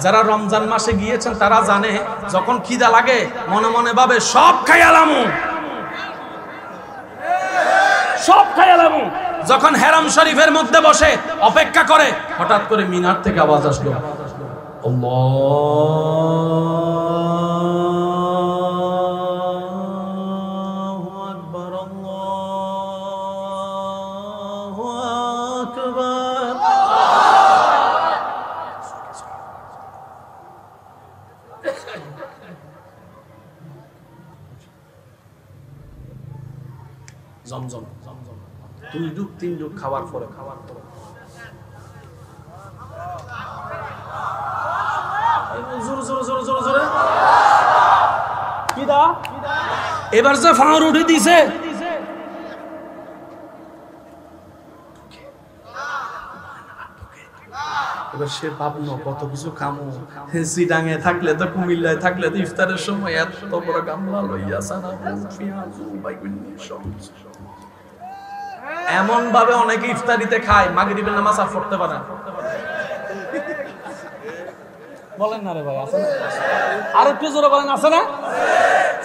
যারা রমজান মাসে গিয়েছেন তারা জানে, যখন খিদা লাগে মনে মনে ভাবে সব খাইয়ালামু, সব খাইয়ালামু। যখন হেরাম শরীফের মধ্যে বসে অপেক্ষা করে, হঠাৎ করে মিনার থেকে আওয়াজ আসলো, আল্লাহু আকবার, আল্লাহু আকবার। জমজম 2 ডুব 3 ডুব খাওয়ার পরে এবার যে ফাঁড় উঠে দিছে, এবার সে ভাবলো কত কিছু খামো, চিটাঙে থাকলে তো, কুমিল্লায় থাকলে তো ইফতারের সময় এত বড় গামলা লইয়া সানা এমন ভাবে অনেকে ইফতারিতে খায়, মাগরিবের নামাজ আর পড়তে পারে না। বলেন না রে ভাই, আছে না? আর একটু জোরে বলেন, আছে না?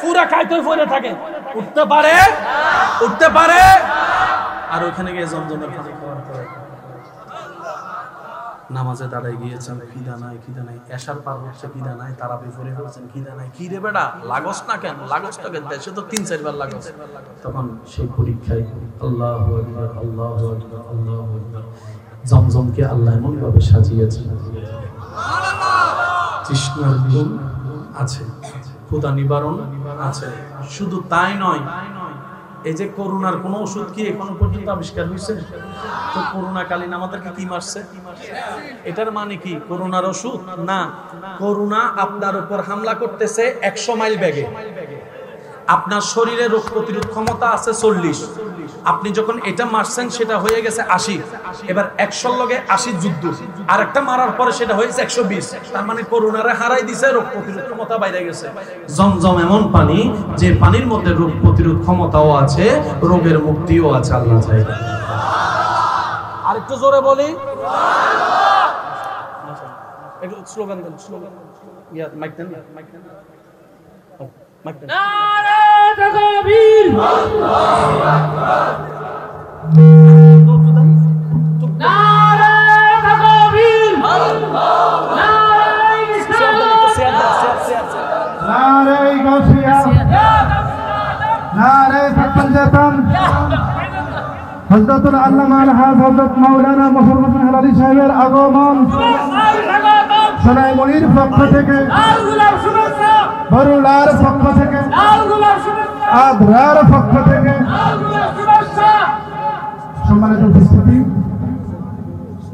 পুরা খাইতে পড়ে থাকে, উঠতে পারে আর ওখানে গিয়ে জমজমের পানি খাওয়ার পরে নামাজে দাঁড়ায় গিয়েছেন, খিদা নাই, এশার পার হচ্ছে, খিদা নাই, তারাবি পড়ে ফেলছেন, খিদা নাই। কি রে বেটা, লাগস না কেন? লাগস না কেন? দেশে তো 3-4 বার লাগস। তখন সেই পরীক্ষায় আল্লাহু আকবার, আল্লাহু আকবার, আল্লাহু আকবার। জমজমকে আল্লাহ এমন ভাবে সাজিয়েছেন, তৃষ্ণার গুণ আছে, ক্ষুধা নিবারণ আছে। শুধু তাই নয়, এই যে করোনার কোন ওষুধ কি এখনো পর্যন্ত আবিষ্কার হয়েছে? তো করোনাকালীন আমাদেরকে কি মারছে? এটার মানে কি করোনার ওষুধ না? করোনা আপনার উপর হামলা করতেছে 100 মাইল বেগে। আপনার শরীরে রোগ প্রতিরোধ ক্ষমতা আছে 40, আপনি যখন এটা মারছেন সেটা হয়ে গেছে 80। এবার 100 লগে 80 যুদ্ধ, আর একটা মারার পরে সেটা হয়েছে 120। তার মানে করোনারে হারাই দিছে, রোগ প্রতিরোধ ক্ষমতা বাইরে গেছে। জমজম এমন পানি যে পানির মধ্যে রোগ প্রতিরোধ ক্ষমতাও আছে, রোগের মুক্তিও আছে। আল্লাহ চাই। আর একটু জোরে বলি, একটু স্লোগান দেন, স্লোগান ইয়া মাইক দেন, মাইক দেন, মাইক দেন। নারে তাকবীর, আল্লাহু আকবার। নারে তাকবীর, আল্লাহু নারে নারে গাছিয়া, নারে পাঞ্জাতন। হযরতুল আল্লামা আল-হাজ হযরত মাওলানা মুহম্মদ হোসেন হেলালি সাহেবের আগমন সোনাইমুড়ির পক্ষ থেকে, বরুড়ার পক্ষ থেকে, আদ্রার পক্ষ থেকে সম্মানিত উপস্থিতি,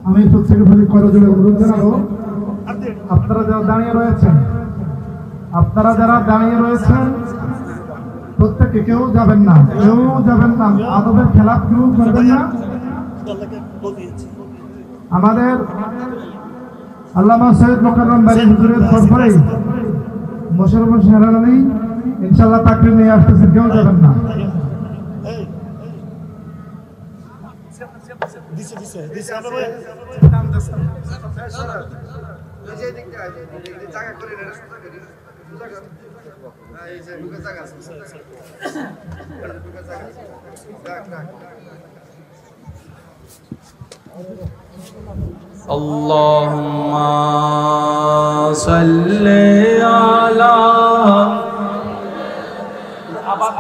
আমি প্রত্যেকে বলি করজোড়ে অনুরোধ জানাবো, আপনারা যারা দাঁড়িয়ে রয়েছেন প্রত্যেকে কেউ যাবেন না, আদবের খেলাপ কেউ করবেন না। আমাদের আল্লামা সৈয়দ মোকাররম বাড়ি হুজুরের পরপরেই মোশাররফ হোসেন হেলালি ইনশাআল্লাহ তাকরীর নিয়ে আসতেছে, কেউ যাবেন না। আল্লাহুম্মা সাল্লি আলা, আবার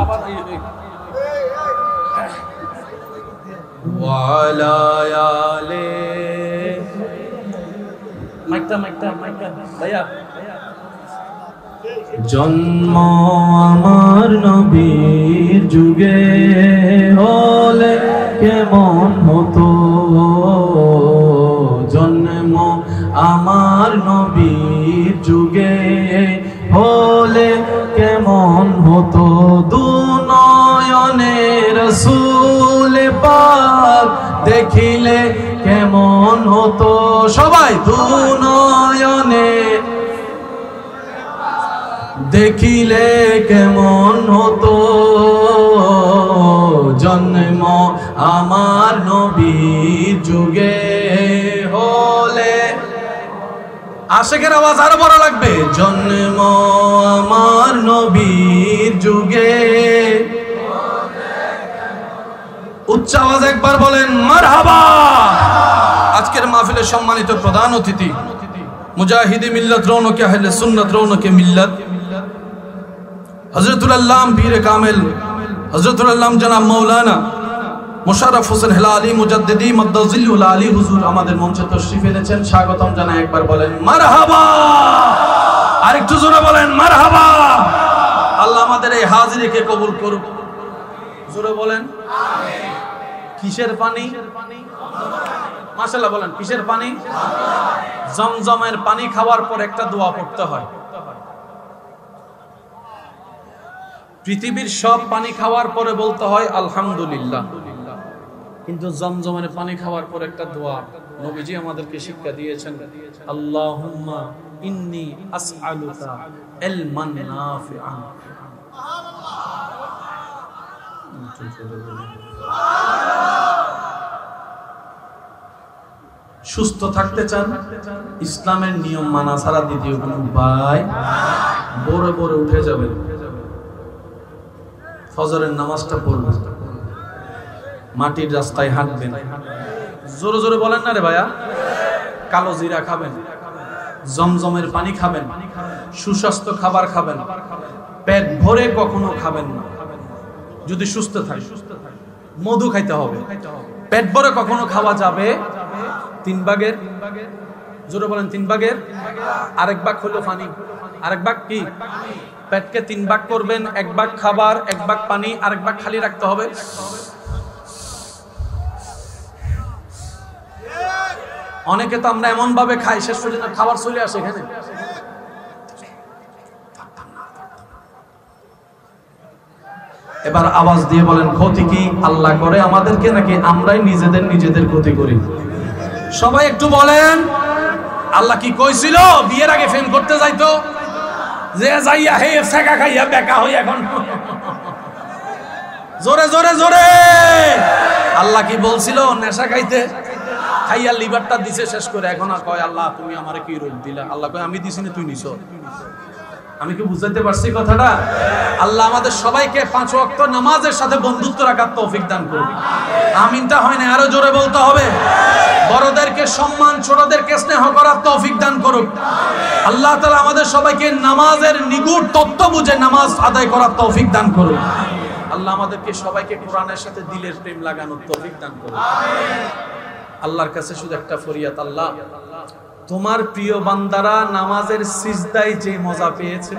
ওয়া আলা আলি, মাইকটা ভাইয়া। জন্ম আমার নবীর যুগে হলে কেমন হতো, জন্ম আমার নবীর যুগে হলে কেমন হতো দুনয়নে রাসূল পাক দেখিলে কেমন হতো সবাই দুনয়নে দেখিলে কেমন হতো জন্ম আমার নবীর যুগে হলে আশিকের আওয়াজ আরো বড় লাগবে জন্ম আমার নবীর যুগে উচ্চ আওয়াজ একবার বলেন মারহাবা। আজকের মাহফিলের সম্মানিত প্রধান অতিথি মুজাহিদি মিল্লাত রৌনকে আহলে সুন্নাত রৌনকে মিল্লাত হযরতুল আল্লাম পীর কামেল হযরতুল আল্লাম জনাব মাওলানা মুশাররফ হোসেন হেলালি মুজাদ্দিদি মাদ্দাজিলুল আলী হুজুর আমাদের মঞ্চে তশরিফ এনেছেন, স্বাগতম জানাই একবার বলেন মারহাবা। আরেকটু জোরে বলেন মারহাবা। আল্লাহ আমাদের এই হাজিরিকে কবুল করুক। জোরে বলেন আমিন। কিসের পানি? মাশাআল্লাহ বলেন কিসের পানি? জমজমের পানি খাওয়ার পর একটা দোয়া পড়তে হয়। পৃথিবীর সব পানি খাওয়ার পরে বলতে হয় আলহামদুলিল্লাহ, কিন্তু জমজমের পানি খাওয়ার পর একটা দোয়া নবীজি আমাদেরকে শিক্ষা দিয়েছেন, আল্লাহুম্মা ইন্নী আসআলুকা ইলমান নাফিআন। সুস্থ থাকতে চান, ইসলামের নিয়ম মানা ছাড়া দ্বিতীয় কোনো উপায়, বড় বড় উঠে যাবেন, ফজরের নামাজটা পড়বেন, মাটির রাস্তায় হাঁটবেন, জোরে জোরে বলেন না রে ভাইয়া, কালো জিরা খাবেন, জমজমের পানি খাবেন, সুস্বাস্থ্য খাবার খাবেন, পেট ভরে কখনো খাবেন না যদি সুস্থ থাকে। মধু খাইতে হবে, পেট ভরে কখনো খাওয়া যাবে 3 ভাগের, জোরে বলেন 3 ভাগের 1 ভাগ হলো পানি, 1 ভাগ কি? পেটকে 3 ভাগ করবেন, 1 ভাগ খাবার, 1 ভাগ পানি, 1 ভাগ খালি রাখতে হবে। অনেকে তো আমরা এমন ভাবে খাই শেষ পর্যন্ত খাবার চলে আসে এখানে। এবার আওয়াজ দিয়ে বলেন ক্ষতি কি আল্লাহ করে আমাদেরকে নাকি আমরাই নিজেদের ক্ষতি করি? সবাই একটু বলেন আল্লাহ কি কইছিল বিয়ের আগে ফেম করতে যাইতো যে যাইয়া হে ছেকা খাইয়া বেকা হই এখন? জোরে জোরে জোরে আল্লাহ কি বলছিল নেশা খাইতে? খাইয়া লিভারটা দিছে শেষ করে, এখন আর কয় আল্লাহ তুমি আমারে কি রোগ দিলা? আল্লাহ কয় আমি দিছি না তুই নিছো। আমি কি বুঝাইতে পারছি কথাটা? আল্লাহ আমাদের সবাইকে 5 ওয়াক্ত নামাজের সাথে বন্ধুত্ব রাখার তৌফিক দান করুন। আমিনটা হয় না, আরো জোরে বলতে হবে। বড়দেরকে সম্মান, ছোটদেরকে স্নেহ করার তৌফিক দান করুন। আল্লাহ তাআলা আমাদের সবাইকে নামাজের নিগুড় তত্ত্ব বুঝে নামাজ আদায় করার তৌফিক দান করুন। আল্লাহ আমাদেরকে সবাইকে কোরআনের সাথে দিলের প্রেম লাগানোর তৌফিক দান করুন। আল্লাহর কাছে শুধু একটা ফরিয়াদ, আল্লাহ তোমার প্রিয় বান্দারা নামাজের সিজদায় যে মজা পেয়েছে,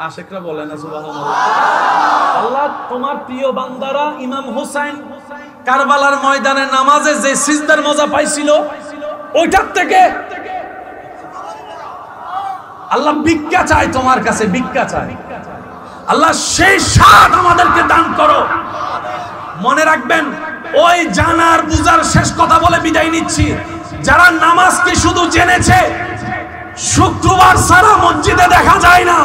আশেকরা বলে না সুবহানাল্লাহ। আল্লাহ তোমার প্রিয় বান্দারা ইমাম হুসাইন কারবালার ময়দানে নামাজে যে সিজদার মজা পাইছিল, ওইটার থেকে আল্লাহ ভিক্ষা চায় তোমার কাছে, ভিক্ষা চায়। আল্লাহ সেই স্বাদ আমাদেরকে দান করো। মনে রাখবেন, ওই জানার বুঝার শেষ কথা বলে বিদায় নিচ্ছি, যারা নামাজকে শুধু জেনেছে, শুক্রবার ছাড়া মসজিদে দেখা যায় না,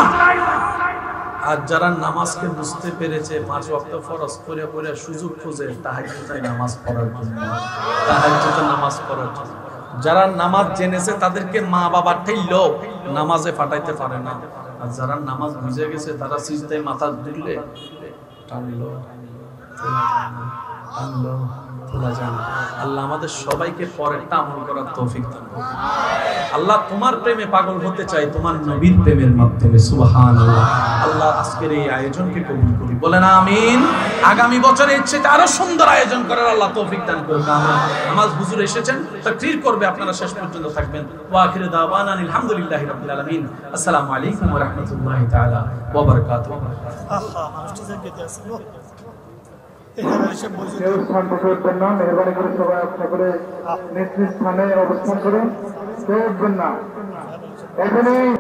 আর যারা নামাজকে বুঝতে পেরেছে 5 ওয়াক্ত ফরজ করে করে সুযোগ খোঁজে তাহাজ্জুদে নামাজ পড়ার জন্য, তাহাজ্জুদে নামাজ পড়ার জন্য। যারা নামাজ জেনেছে তাদেরকে মা বাবার ঠেইলো নামাজে ফাটাইতে পারে না, আর যারা নামাজ বুঝে গেছে তারা সিজদায় মাথা দিলে টানলো টানলো তোলা যায় না। আল্লাহ আমাদের সবাইকে পরেরটা আমল করার তৌফিক দান করুন। আল্লাহ তোমার প্রেমে পাগল হতে চাই তোমার নবীর প্রেমের মাধ্যমে। সুবহানাল্লাহ। আল্লাহ আজকের এই আয়োজনকে কবুল করি, বলেন আমিন। আগামী বছরে ইচ্ছে আরো সুন্দর আয়োজন করার আল্লাহ তৌফিক দান করুন। নামাজ হুজুর এসেছেন, তাকরীর করবে, আপনারা শেষ পর্যন্ত থাকবেন। ওয়া আখিরু দাওয়ানা আলহামদুলিল্লাহি রাব্বিল আলামিন। আসসালামু আলাইকুম ওয়া রাহমাতুল্লাহি তাআলা ওয়া বারাকাতুহু। কেউ স্থান থেকে উঠবেন না, মেহরবানি করে সবাই আপনার করে নিজ নিজ স্থানে অবস্থান করুন, কেউ উঠবেন না। এখানে